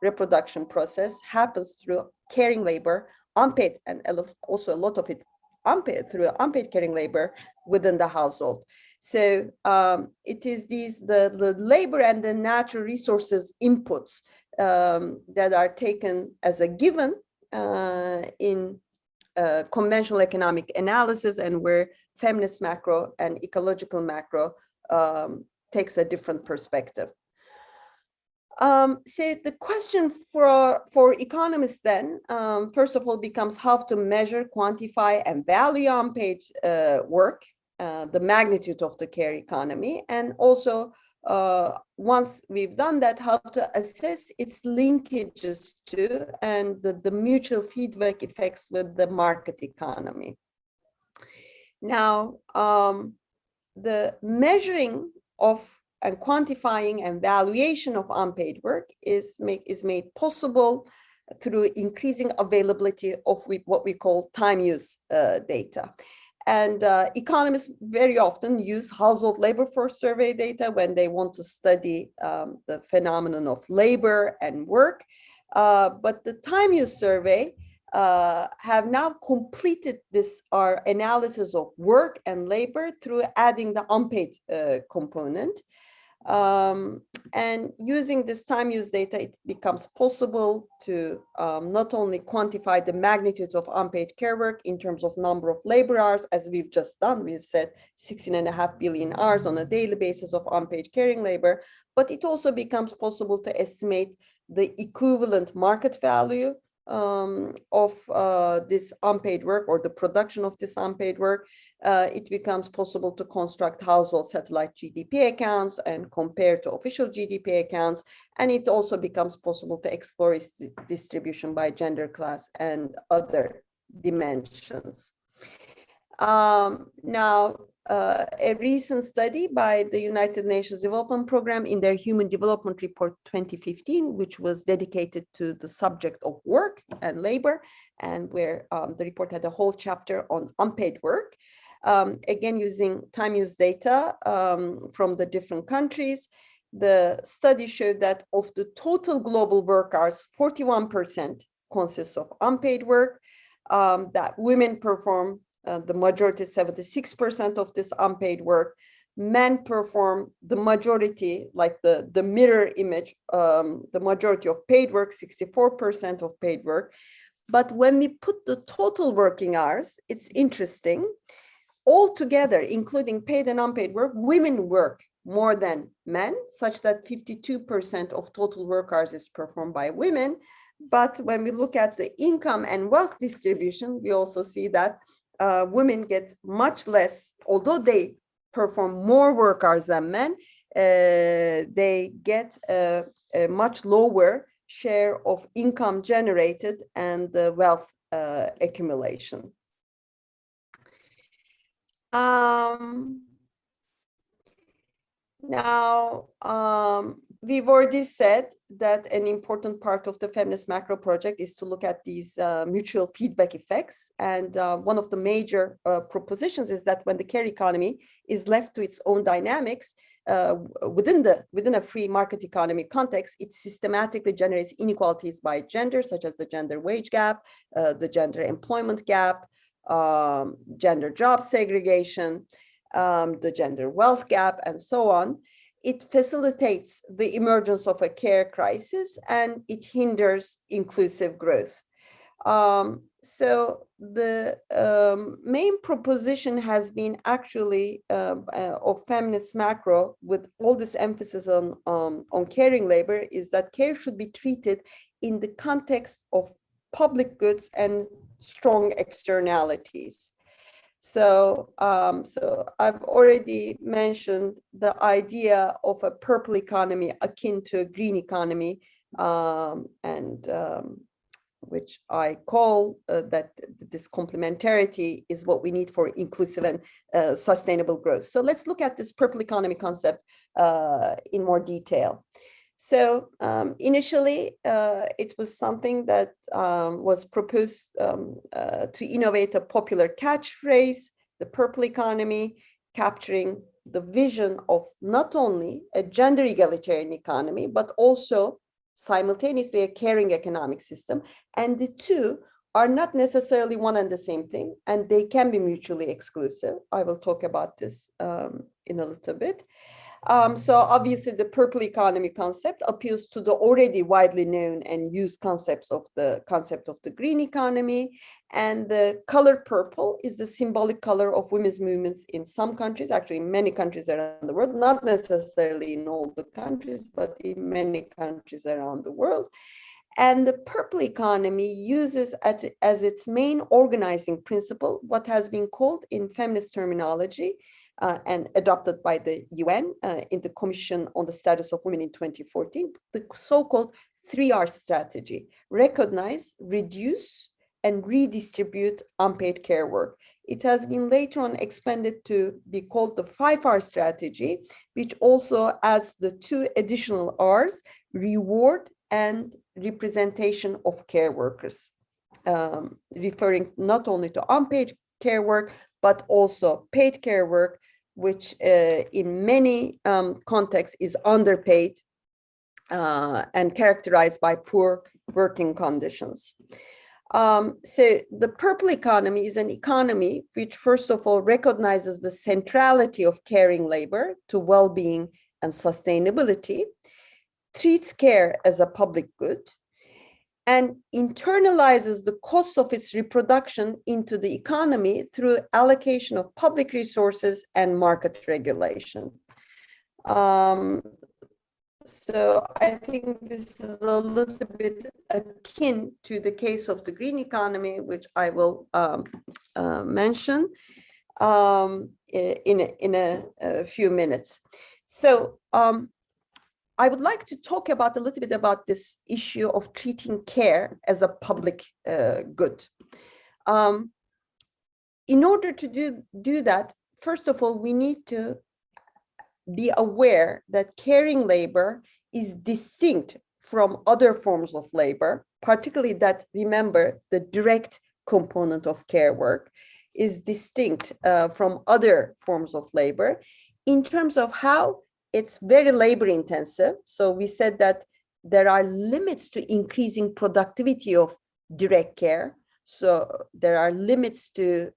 reproduction process happens through caring labor, unpaid, and also a lot of it unpaid, through unpaid caring labor within the household. So it is the labor and the natural resources inputs that are taken as a given in conventional economic analysis, and where feminist macro and ecological macro takes a different perspective. So the question for economists then, first of all, becomes how to measure, quantify, and value unpaid work, the magnitude of the care economy, and also once we've done that, how to assess its linkages to and the mutual feedback effects with the market economy. Now, the measuring of and quantifying and valuation of unpaid work is made possible through increasing availability of what we call time use data. And economists very often use household labor force survey data when they want to study the phenomenon of labor and work. But the time use survey have now completed our analysis of work and labor through adding the unpaid component. And using this time use data, it becomes possible to not only quantify the magnitude of unpaid care work in terms of number of labor hours, as we've just done. We've said 16.5 billion hours on a daily basis of unpaid caring labor, but it also becomes possible to estimate the equivalent market value of this unpaid work, or the production of this unpaid work. It becomes possible to construct household satellite GDP accounts and compare to official GDP accounts. And it also becomes possible to explore its distribution by gender, class, and other dimensions. Now, a recent study by the United Nations Development Programme in their Human Development Report 2015, which was dedicated to the subject of work and labor, and where the report had a whole chapter on unpaid work. Again, using time use data from the different countries, the study showed that of the total global work hours, 41% consists of unpaid work, that women perform the majority, 76% of this unpaid work. Men perform the majority, like the mirror image, the majority of paid work, 64% of paid work. But when we put the total working hours, it's interesting. Altogether, including paid and unpaid work, women work more than men, such that 52% of total work hours is performed by women. But when we look at the income and wealth distribution, we also see that women get much less, although they perform more work hours than men, they get a much lower share of income generated and the wealth accumulation. Now, we've already said that an important part of the feminist macro project is to look at these mutual feedback effects. And one of the major propositions is that when the care economy is left to its own dynamics within a free market economy context, it systematically generates inequalities by gender, such as the gender wage gap, the gender employment gap, gender job segregation, the gender wealth gap, and so on. It facilitates the emergence of a care crisis, and it hinders inclusive growth. So the main proposition has been actually of feminist macro, with all this emphasis on caring labor, is that care should be treated in the context of public goods and strong externalities. So, I've already mentioned the idea of a purple economy akin to a green economy, and which I call that this complementarity is what we need for inclusive and sustainable growth. So let's look at this purple economy concept in more detail. So initially, it was something that was proposed to innovate a popular catchphrase, the purple economy, capturing the vision of not only a gender egalitarian economy, but also simultaneously a caring economic system. And the two are not necessarily one and the same thing, and they can be mutually exclusive. I will talk about this in a little bit. So obviously the purple economy concept appeals to the already widely known and used concept of the green economy. And the color purple is the symbolic color of women's movements in some countries, actually in many countries around the world, not necessarily in all the countries, but in many countries around the world. And the purple economy uses as its main organizing principle what has been called in feminist terminology and adopted by the UN in the Commission on the Status of Women in 2014, the so-called 3R strategy: recognize, reduce, and redistribute unpaid care work. It has been later on expanded to be called the 5R strategy, which also adds the two additional R's: reward and representation of care workers, referring not only to unpaid care work, but also paid care work, which in many contexts is underpaid and characterized by poor working conditions. So the purple economy is an economy which, first of all, recognizes the centrality of caring labor to well-being and sustainability, treats care as a public good, and internalizes the cost of its reproduction into the economy through allocation of public resources and market regulation. So I think this is a little bit akin to the case of the green economy, which I will mention in a few minutes. So I would like to talk about a little bit about this issue of treating care as a public good. In order to do that, first of all, we need to be aware that caring labor is distinct from other forms of labor, particularly that, remember, the direct component of care work is distinct from other forms of labor in terms of how it's very labor intensive. So we said that there are limits to increasing productivity of direct care. So there are limits to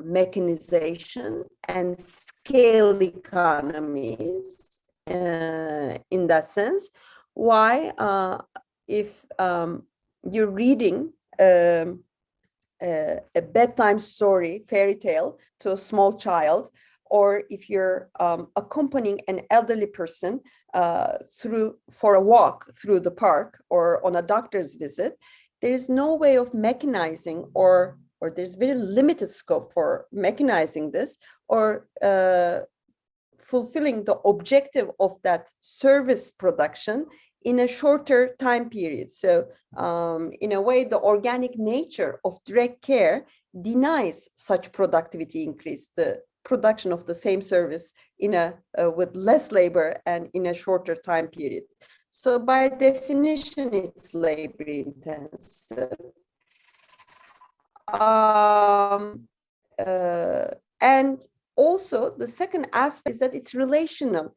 mechanization and scale economies in that sense. Why? If you're reading a bedtime story, fairy tale, to a small child, or if you're accompanying an elderly person for a walk through the park or on a doctor's visit, there is no way of mechanizing, or there's very limited scope for mechanizing this, or fulfilling the objective of that service production in a shorter time period. So in a way, the organic nature of direct care denies such productivity increase, the production of the same service with less labor and in a shorter time period. So by definition, it's labor intensive. And also the second aspect is that it's relational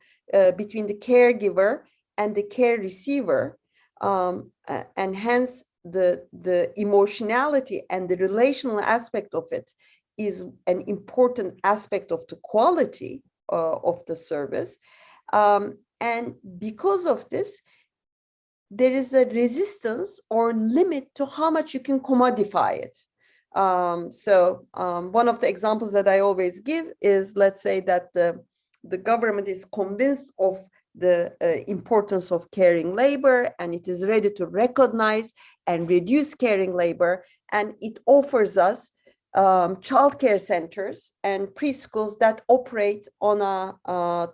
between the caregiver and the care receiver, and hence the emotionality and the relational aspect of it is an important aspect of the quality of the service. And because of this, there is a resistance or limit to how much you can commodify it. So one of the examples that I always give is, let's say that the government is convinced of the importance of caring labor, and it is ready to recognize and reduce caring labor, and it offers us childcare centers and preschools that operate on a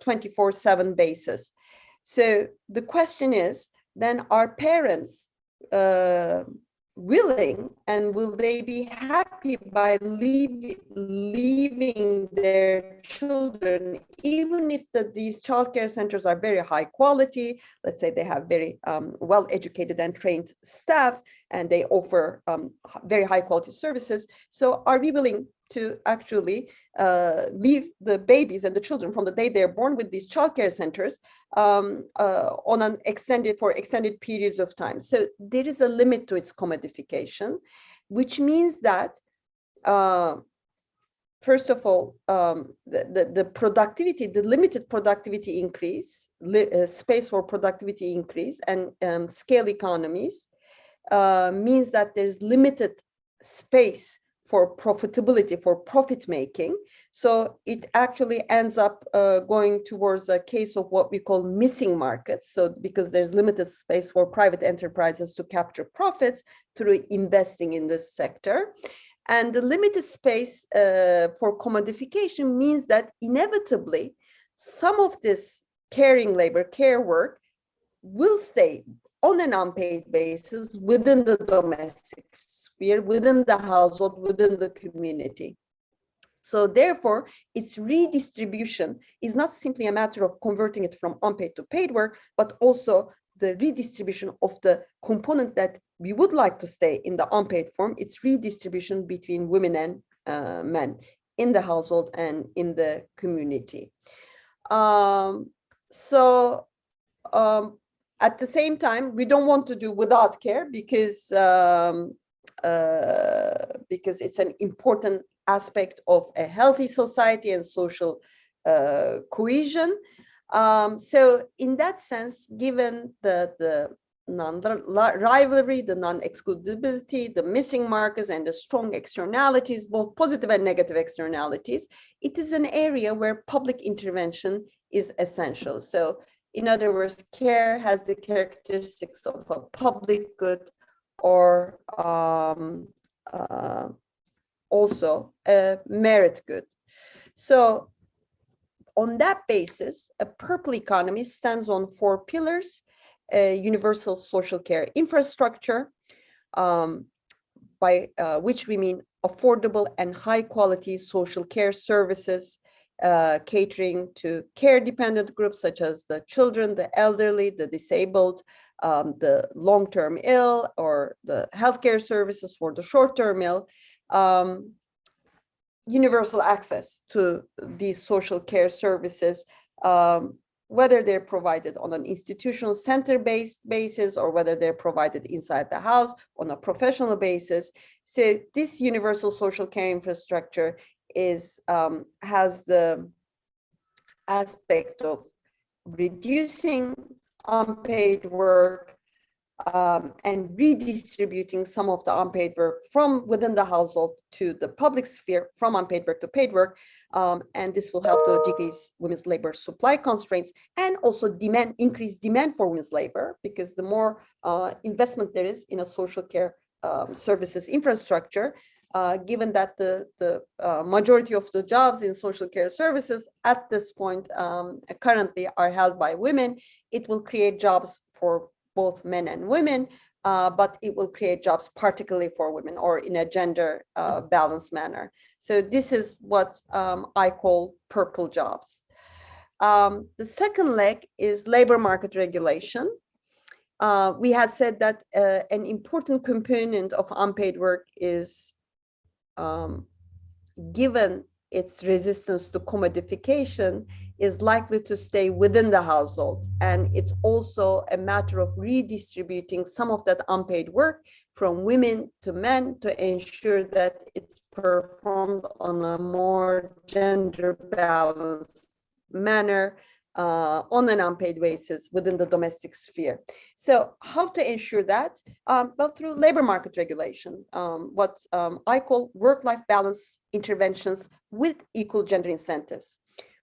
24/7 basis. So the question is, then, are parents willing and will they be happy by leaving their children, even if these childcare centers are very high quality? Let's say they have very well-educated and trained staff, and they offer very high quality services. So are we willing to actually leave the babies and the children from the day they're born with these childcare centers on an extended periods of time? So there is a limit to its commodification, which means that first of all, the productivity, the limited productivity increase, space for productivity increase, and scale economies means that there's limited space for profitability, for profit making. So it actually ends up going towards a case of what we call missing markets. So because there's limited space for private enterprises to capture profits through investing in this sector. And the limited space for commodification means that inevitably some of this caring labor, care work will stay on an unpaid basis within the domestic sphere, within the household, within the community. So therefore, its redistribution is not simply a matter of converting it from unpaid to paid work, but also the redistribution of the component that we would like to stay in the unpaid form. It's redistribution between women and men in the household and in the community. At the same time, we don't want to do without care because it's an important aspect of a healthy society and social cohesion. So in that sense, given the non-rivalry, the non-excludability, the missing markers, and the strong externalities, both positive and negative externalities, it is an area where public intervention is essential. So in other words, care has the characteristics of a public good or also a merit good. So on that basis, a purple economy stands on 4 pillars: universal social care infrastructure, by which we mean affordable and high quality social care services, catering to care-dependent groups such as the children, the elderly, the disabled, the long-term ill, or the healthcare services for the short-term ill. Universal access to these social care services, whether they're provided on an institutional center-based basis or whether they're provided inside the house on a professional basis. So this universal social care infrastructure is has the aspect of reducing unpaid work and redistributing some of the unpaid work from within the household to the public sphere, from unpaid work to paid work. And this will help to decrease women's labor supply constraints and also increase demand for women's labor, because the more investment there is in a social care services infrastructure, given that the majority of the jobs in social care services at this point currently are held by women, it will create jobs for both men and women, but it will create jobs particularly for women or in a gender balanced manner. So this is what I call purple jobs. The second leg is labor market regulation. We had said that an important component of unpaid work is, given its resistance to commodification, is likely to stay within the household. And it's also a matter of redistributing some of that unpaid work from women to men to ensure that it's performed on a more gender balanced manner on an unpaid basis within the domestic sphere. So how to ensure that? Well, through labor market regulation, what I call work-life balance interventions with equal gender incentives.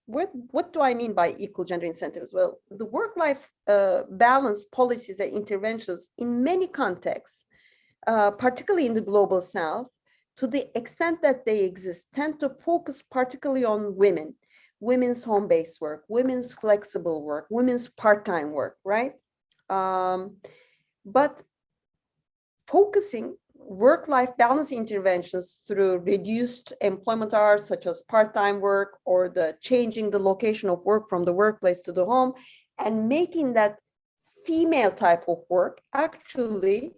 What do I mean by equal gender incentives? Well, the work-life balance policies and interventions in many contexts, particularly in the global south, to the extent that they exist, tend to focus particularly on women, women's home-based work, women's flexible work, women's part-time work, right? But focusing work-life balance interventions through reduced employment hours, such as part-time work or the changing the location of work from the workplace to the home, and making that female type of work actually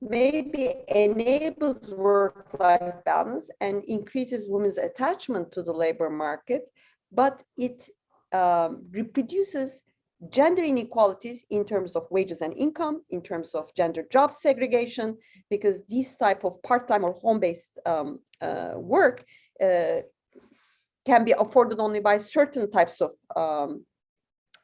maybe enables work-life balance and increases women's attachment to the labor market, but it reproduces gender inequalities in terms of wages and income, in terms of gender job segregation, because these type of part-time or home-based work can be afforded only by certain types of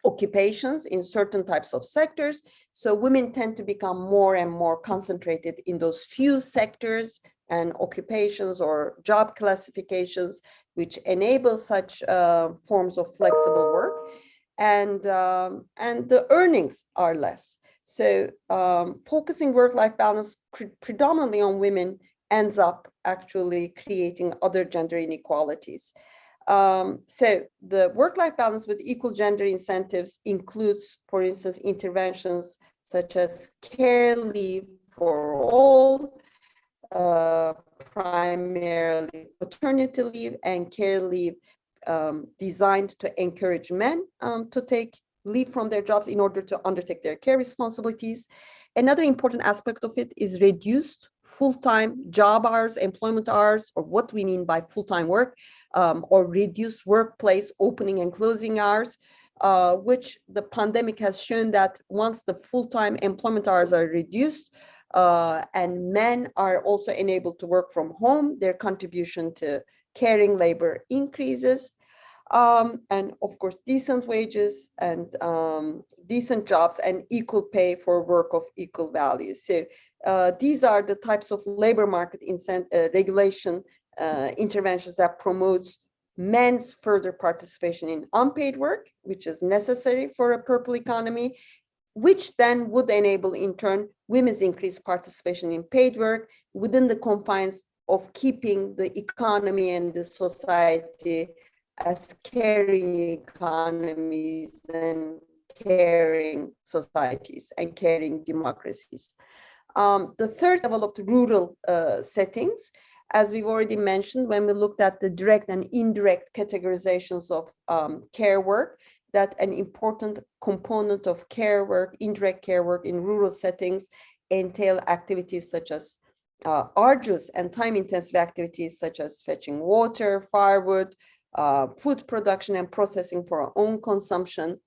occupations in certain types of sectors. So women tend to become more and more concentrated in those few sectors and occupations or job classifications, which enable such forms of flexible work. And the earnings are less. So focusing work-life balance predominantly on women ends up actually creating other gender inequalities. So the work-life balance with equal gender incentives includes, for instance, interventions such as care leave for all, primarily paternity leave and care leave designed to encourage men to take leave from their jobs in order to undertake their care responsibilities. Another important aspect of it is reduced full-time job hours, employment hours, or what we mean by full-time work, or reduced workplace opening and closing hours, which the pandemic has shown that once the full-time employment hours are reduced, and men are also enabled to work from home, their contribution to caring labor increases. And of course, decent wages and decent jobs and equal pay for work of equal value. So these are the types of labor market regulation interventions that promotes men's further participation in unpaid work, which is necessary for a purple economy, which then would enable in turn women's increased participation in paid work within the confines of keeping the economy and the society as caring economies and caring societies and caring democracies. The third developed rural settings, as we've already mentioned, when we looked at the direct and indirect categorizations of care work, that an important component of care work, indirect care work in rural settings entail activities such as arduous and time-intensive activities such as fetching water, firewood, food production and processing for our own consumption.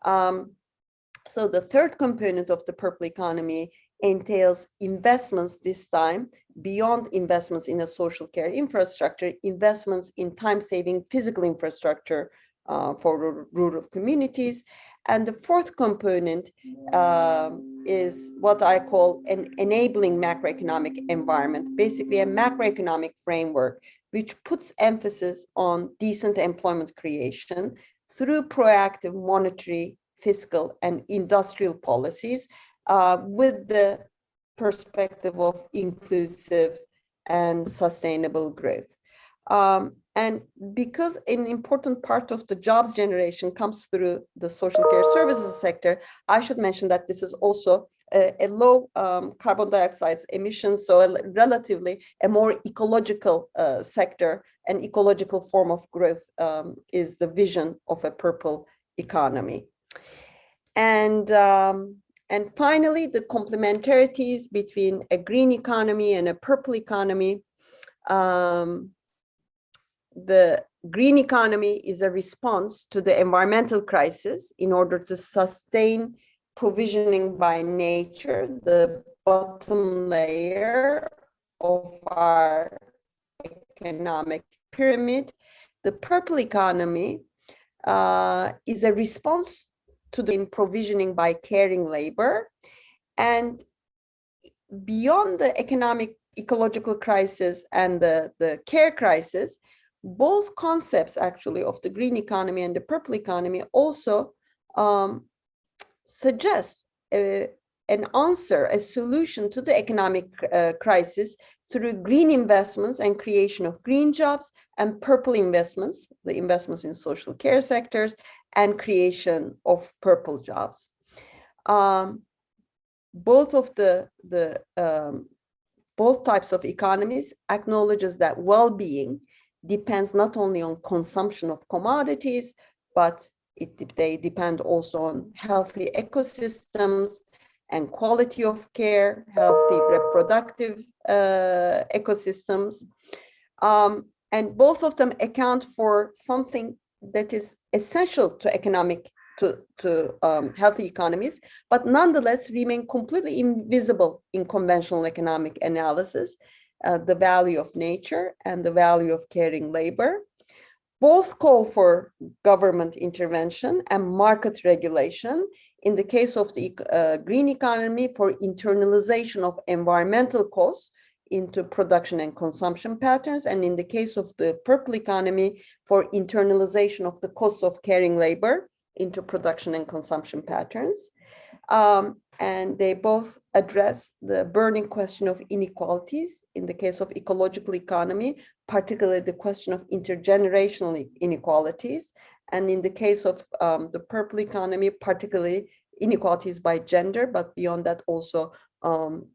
So the third component of the purple economy entails investments this time, beyond investments in a social care infrastructure, investments in time-saving physical infrastructure for rural communities. And the fourth component is what I call an enabling macroeconomic environment, basically a macroeconomic framework, which puts emphasis on decent employment creation through proactive monetary, fiscal, and industrial policies with the perspective of inclusive and sustainable growth. And because an important part of the jobs generation comes through the social care services sector, I should mention that this is also a low carbon dioxide emissions, so relatively a more ecological sector, an ecological form of growth is the vision of a purple economy. And finally, the complementarities between a green economy and a purple economy. The green economy is a response to the environmental crisis in order to sustain provisioning by nature, the bottom layer of our economic pyramid. The purple economy is a response to the provisioning by caring labor. And beyond the economic ecological crisis and the care crisis, both concepts actually of the green economy and the purple economy also suggest an answer, a solution to the economic crisis through green investments and creation of green jobs, and purple investments, the investments in social care sectors, and creation of purple jobs. Both of the both types of economies acknowledges that well-being depends not only on consumption of commodities, but they depend also on healthy ecosystems and quality of care, healthy reproductive ecosystems. And both of them account for something that is essential to healthy economies, but nonetheless remain completely invisible in conventional economic analysis, the value of nature and the value of caring labor. Both call for government intervention and market regulation. In the case of the green economy, for internalization of environmental costs into production and consumption patterns, and in the case of the purple economy, for internalization of the costs of caring labor into production and consumption patterns. And they both address the burning question of inequalities. In the case of ecological economy, particularly the question of intergenerational inequalities. And in the case of the purple economy, particularly inequalities by gender, but beyond that also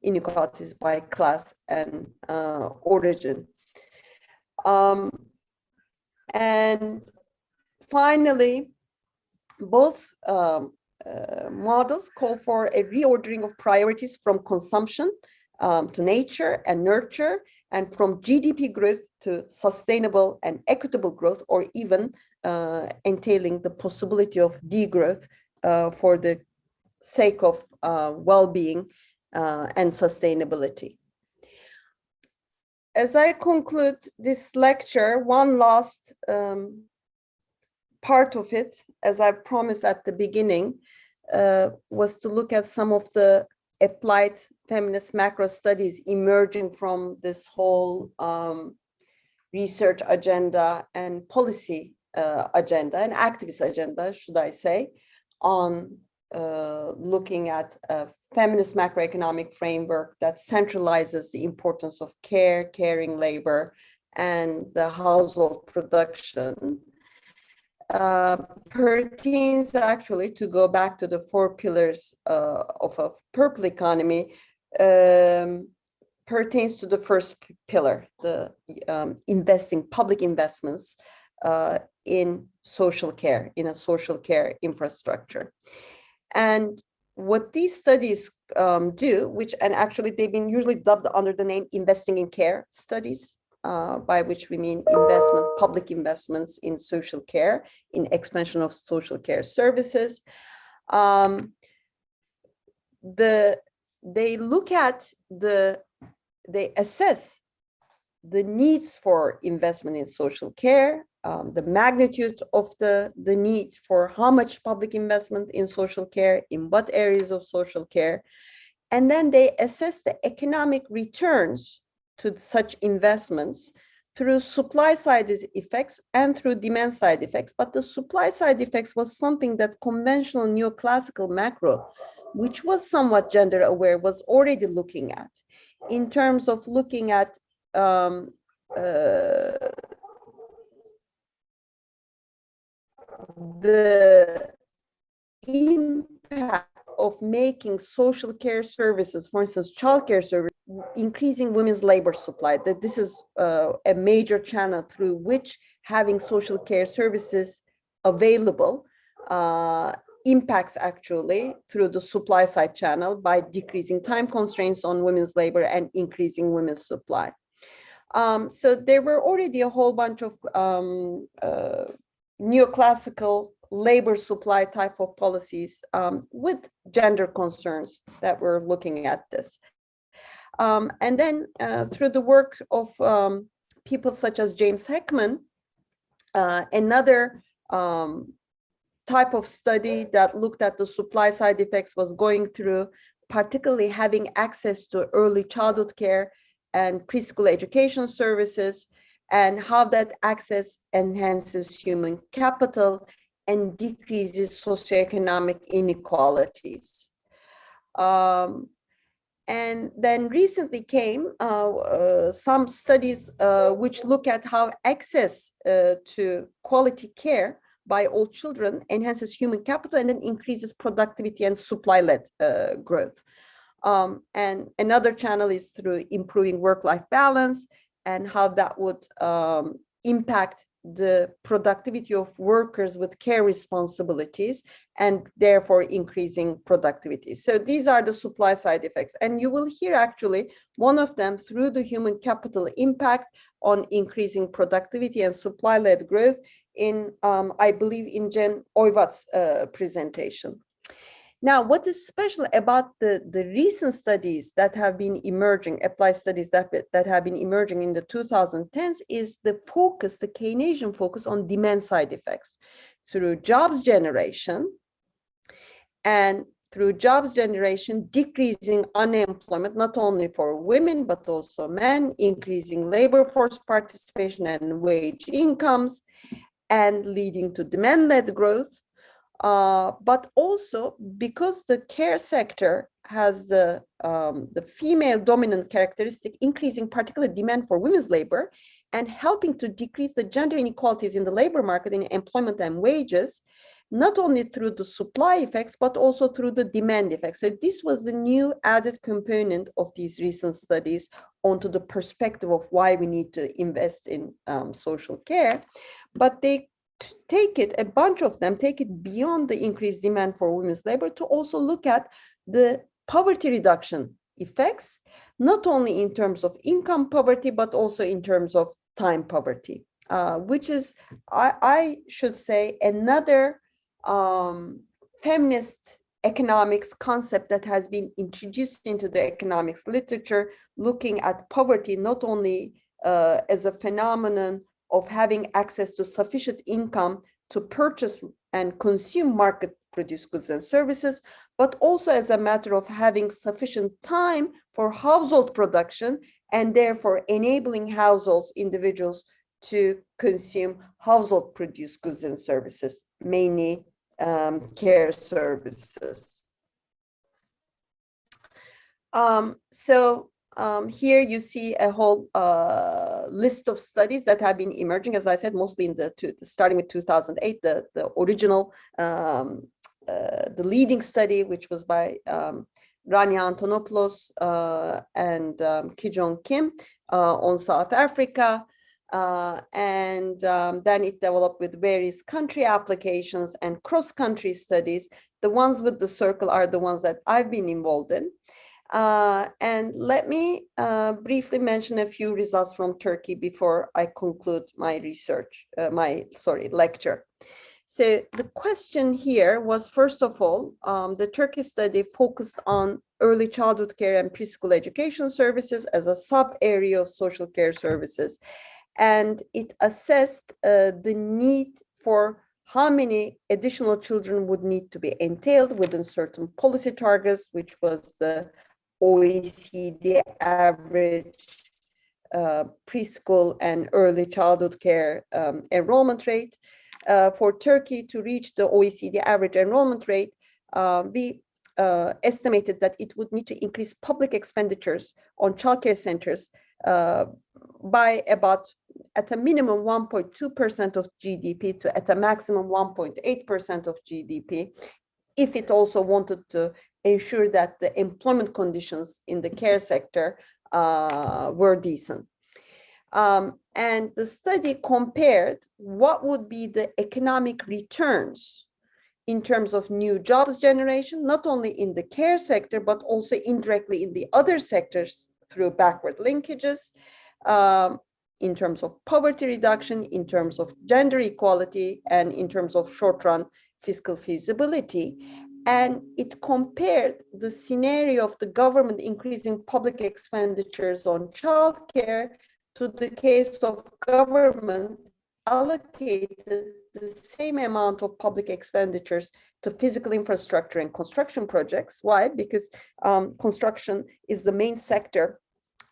inequalities by class and origin. And finally, both models call for a reordering of priorities from consumption to nature and nurture, and from GDP growth to sustainable and equitable growth, or even entailing the possibility of degrowth for the sake of well-being and sustainability. As I conclude this lecture, one last part of it, as I promised at the beginning, was to look at some of the applied feminist macro studies emerging from this whole research agenda and policy agenda and activist agenda, should I say, on looking at a feminist macroeconomic framework that centralizes the importance of care, caring labor, and the household production. Pertains actually, to go back to the four pillars of a purple economy, pertains to the first pillar, the public investments in social care, in a social care infrastructure. And what these studies do, and actually they've been usually dubbed under the name investing in care studies, by which we mean public investments in social care, in expansion of social care services. They look at they assess the needs for investment in social care, the magnitude of the need for how much public investment in social care, in what areas of social care, and then they assess the economic returns to such investments through supply side effects and through demand side effects. But the supply side effects was something that conventional neoclassical macro, which was somewhat gender aware, was already looking at, in terms of looking at the impact of making social care services, for instance, childcare services, increasing women's labor supply, that this is a major channel through which having social care services available impacts actually through the supply side channel by decreasing time constraints on women's labor and increasing women's supply. So there were already a whole bunch of neoclassical labor supply type of policies with gender concerns that were looking at this. And then through the work of people such as James Heckman, another type of study that looked at the supply side effects was going through particularly having access to early childhood care and preschool education services, and how that access enhances human capital and decreases socioeconomic inequalities. And then recently came some studies which look at how access to quality care by all children enhances human capital and then increases productivity and supply-led growth. And another channel is through improving work-life balance and how that would impact the productivity of workers with care responsibilities and therefore increasing productivity. So these are the supply side effects. And you will hear actually one of them through the human capital impact on increasing productivity and supply-led growth in, I believe, in Jen Oyvat's presentation. Now, what is special about the recent studies that have been emerging, applied studies that have been emerging in the 2010s, is the focus, the Keynesian focus on demand side effects through jobs generation, and through jobs generation, decreasing unemployment, not only for women, but also men, increasing labor force participation and wage incomes, and leading to demand-led growth. But also because the care sector has the female dominant characteristic, increasing particular demand for women's labor and helping to decrease the gender inequalities in the labor market in employment and wages, not only through the supply effects, but also through the demand effects. So this was the new added component of these recent studies onto the perspective of why we need to invest in social care. But they take it, a bunch of them take it beyond the increased demand for women's labor to also look at the poverty reduction effects, not only in terms of income poverty, but also in terms of time poverty, which is, I should say, another feminist economics concept that has been introduced into the economics literature, looking at poverty not only as a phenomenon of having access to sufficient income to purchase and consume market-produced goods and services, but also as a matter of having sufficient time for household production and therefore enabling households, individuals to consume household-produced goods and services, mainly care services. Here you see a whole list of studies that have been emerging, as I said, mostly in starting with 2008, the original, the leading study, which was by Rania Antonopoulos and Kijong Kim on South Africa. And then it developed with various country applications and cross-country studies. The ones with the circle are the ones that I've been involved in. And let me briefly mention a few results from Turkey before I conclude my research, lecture. So the question here was, first of all, the Turkey study focused on early childhood care and preschool education services as a sub-area of social care services. And it assessed the need for how many additional children would need to be entailed within certain policy targets, which was the OECD average preschool and early childhood care enrollment rate. For Turkey to reach the OECD average enrollment rate, we estimated that it would need to increase public expenditures on childcare centers by about, at a minimum, 1.2% of GDP to at a maximum 1.8% of GDP, if it also wanted to ensure that the employment conditions in the care sector were decent. And the study compared what would be the economic returns in terms of new jobs generation, not only in the care sector, but also indirectly in the other sectors through backward linkages, in terms of poverty reduction, in terms of gender equality, and in terms of short-run fiscal feasibility. And it compared the scenario of the government increasing public expenditures on childcare to the case of government allocated the same amount of public expenditures to physical infrastructure and construction projects. Why? Because construction is the main sector,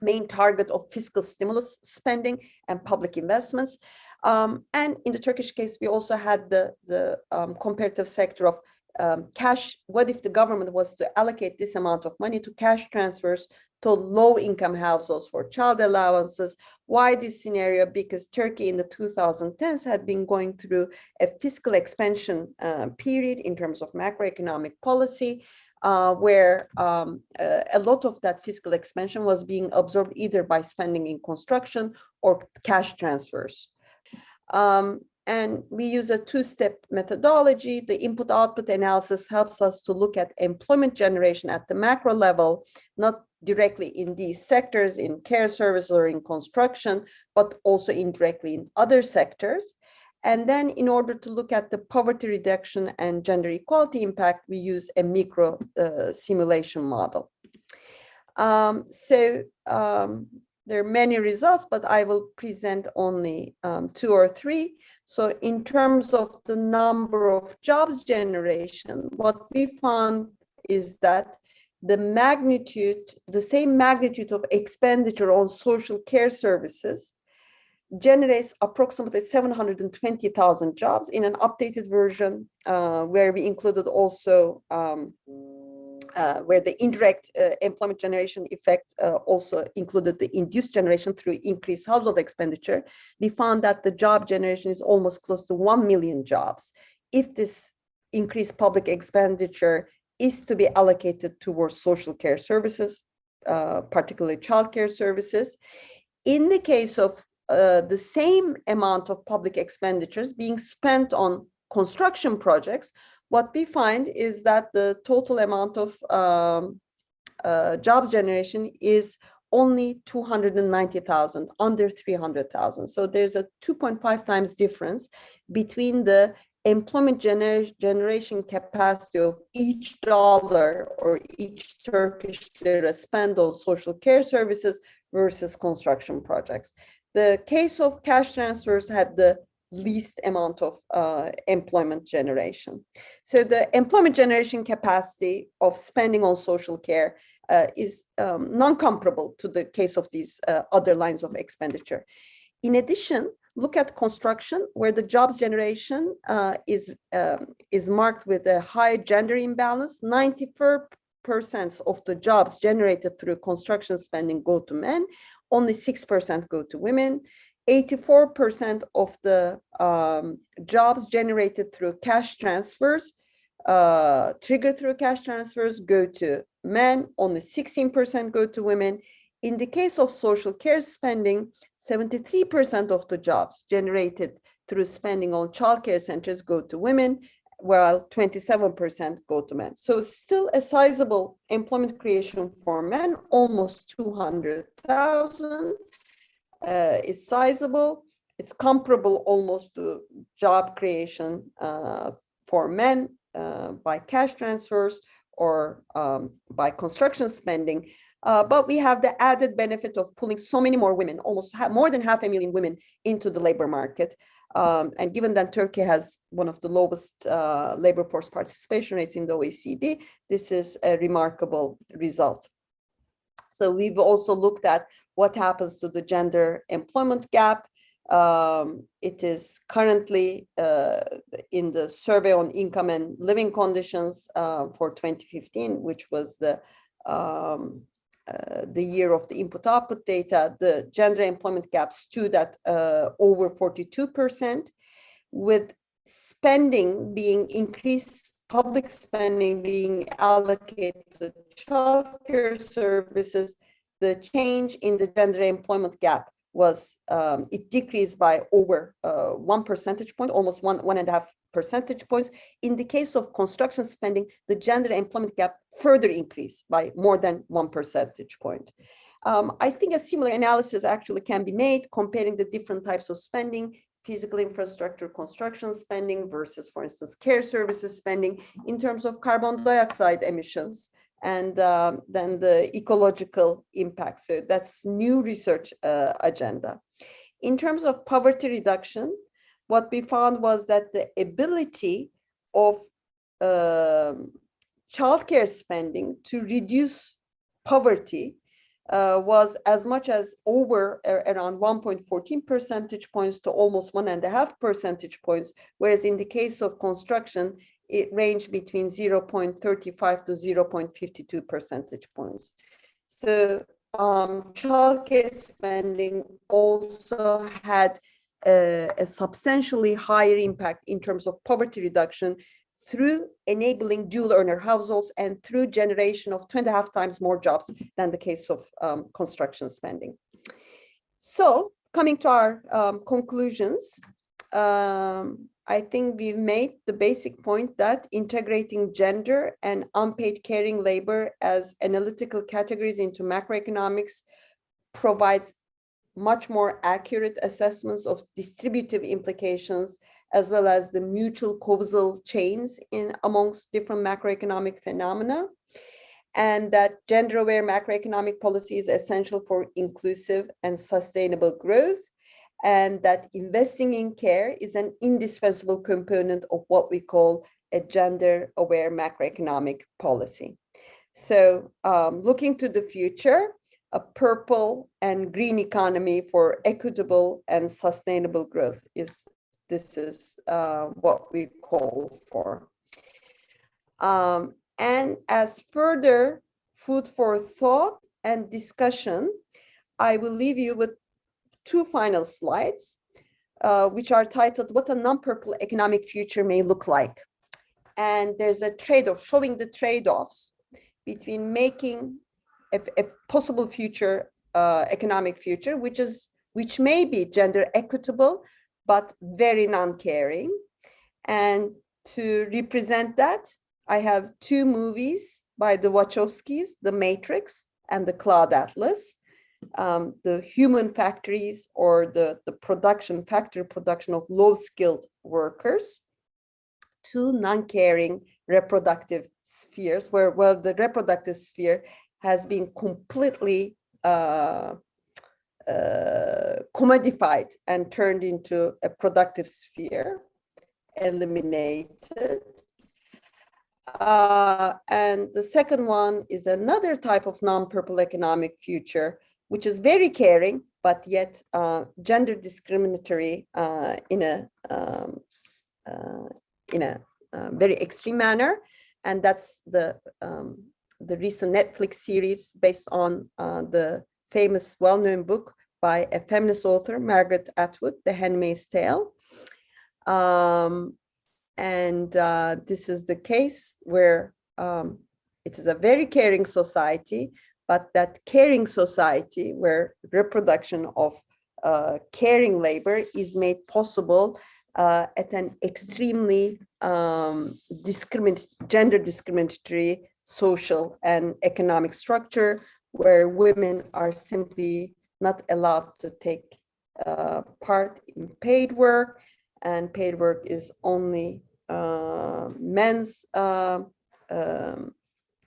main target of fiscal stimulus spending and public investments. And in the Turkish case, we also had the comparative sector of cash. What if the government was to allocate this amount of money to cash transfers to low-income households for child allowances? Why this scenario? Because Turkey in the 2010s had been going through a fiscal expansion period in terms of macroeconomic policy. where a lot of that fiscal expansion was being absorbed either by spending in construction or cash transfers. And we use a two-step methodology. The input-output analysis helps us to look at employment generation at the macro level, not directly in these sectors, in care services or in construction, but also indirectly in other sectors. And then in order to look at the poverty reduction and gender equality impact, we use a micro simulation model. There are many results, but I will present only 2 or 3. So in terms of the number of jobs generation, what we found is that the same magnitude of expenditure on social care services generates approximately 720,000 jobs in an updated version where we included also where the indirect employment generation effect also included the induced generation through increased household expenditure. We found that the job generation is almost close to 1 million jobs if this increased public expenditure is to be allocated towards social care services, particularly childcare services. In the case of the same amount of public expenditures being spent on construction projects, what we find is that the total amount of jobs generation is only 290,000, under 300,000. So there's a 2.5 times difference between the employment generation capacity of each dollar or each Turkish lira spent on social care services versus construction projects. The case of cash transfers had the least amount of employment generation. So the employment generation capacity of spending on social care is non-comparable to the case of these other lines of expenditure. In addition, look at construction, where the jobs generation is marked with a high gender imbalance. 94% of the jobs generated through construction spending go to men, only 6% go to women. 84% of the jobs generated through cash transfers, triggered through cash transfers, go to men, only 16% go to women. In the case of social care spending, 73% of the jobs generated through spending on childcare centers go to women, while 27% go to men. So still a sizable employment creation for men, almost 200,000. Is sizable. It's comparable almost to job creation for men by cash transfers or by construction spending. But we have the added benefit of pulling so many more women, almost more than 500,000 women into the labor market. And given that Turkey has one of the lowest labor force participation rates in the OECD, this is a remarkable result. So we've also looked at what happens to the gender employment gap. It is currently in the survey on income and living conditions for 2015, which was the year of the input-output data. The gender employment gap stood at over 42%, with spending being increased, public spending being allocated to childcare services. The change in the gender employment gap was, it decreased by over 1 percentage point, almost 1.5 percentage points. In the case of construction spending, the gender employment gap further increased by more than 1 percentage point. I think a similar analysis actually can be made comparing the different types of spending, physical infrastructure, construction spending versus, for instance, care services spending in terms of carbon dioxide emissions and then the ecological impact. So that's new research agenda. In terms of poverty reduction, what we found was that the ability of childcare spending to reduce poverty was as much as over around 1.14 percentage points to almost 1.5 percentage points, whereas in the case of construction, it ranged between 0.35 to 0.52 percentage points. So childcare spending also had a substantially higher impact in terms of poverty reduction, through enabling dual earner households and through generation of 2.5 times more jobs than the case of construction spending. So coming to our conclusions, I think we've made the basic point that integrating gender and unpaid caring labor as analytical categories into macroeconomics provides much more accurate assessments of distributive implications, as well as the mutual causal chains amongst different macroeconomic phenomena, and that gender-aware macroeconomic policy is essential for inclusive and sustainable growth, and that investing in care is an indispensable component of what we call a gender-aware macroeconomic policy. So looking to the future, a purple and green economy for equitable and sustainable growth is what we call for. And as further food for thought and discussion, I will leave you with 2 final slides, which are titled, What a Non-Purple Economic Future May Look Like. And there's a trade-off, showing the trade-offs between making a possible future, economic future, which may be gender equitable, but very non-caring. And to represent that, I have 2 movies by the Wachowskis, The Matrix and The Cloud Atlas. The human factories, or the factory production of low-skilled workers, 2 non-caring reproductive spheres, where the reproductive sphere has been completely commodified and turned into a productive sphere, eliminated. And the second one is another type of non-purple economic future, which is very caring, but yet gender discriminatory in a very extreme manner. And that's the recent Netflix series based on the famous, well-known book by a feminist author, Margaret Atwood, The Handmaid's Tale. This is the case where it is a very caring society, but that caring society where reproduction of caring labor is made possible at an extremely gender discriminatory social and economic structure, where women are simply not allowed to take part in paid work, and paid work is only men's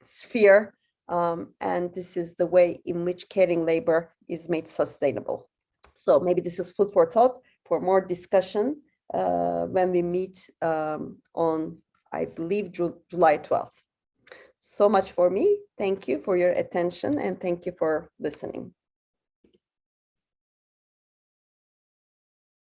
sphere. And this is the way in which caring labor is made sustainable. So maybe this is food for thought for more discussion when we meet on, I believe, July 12th. So much for me. Thank you for your attention, and thank you for listening.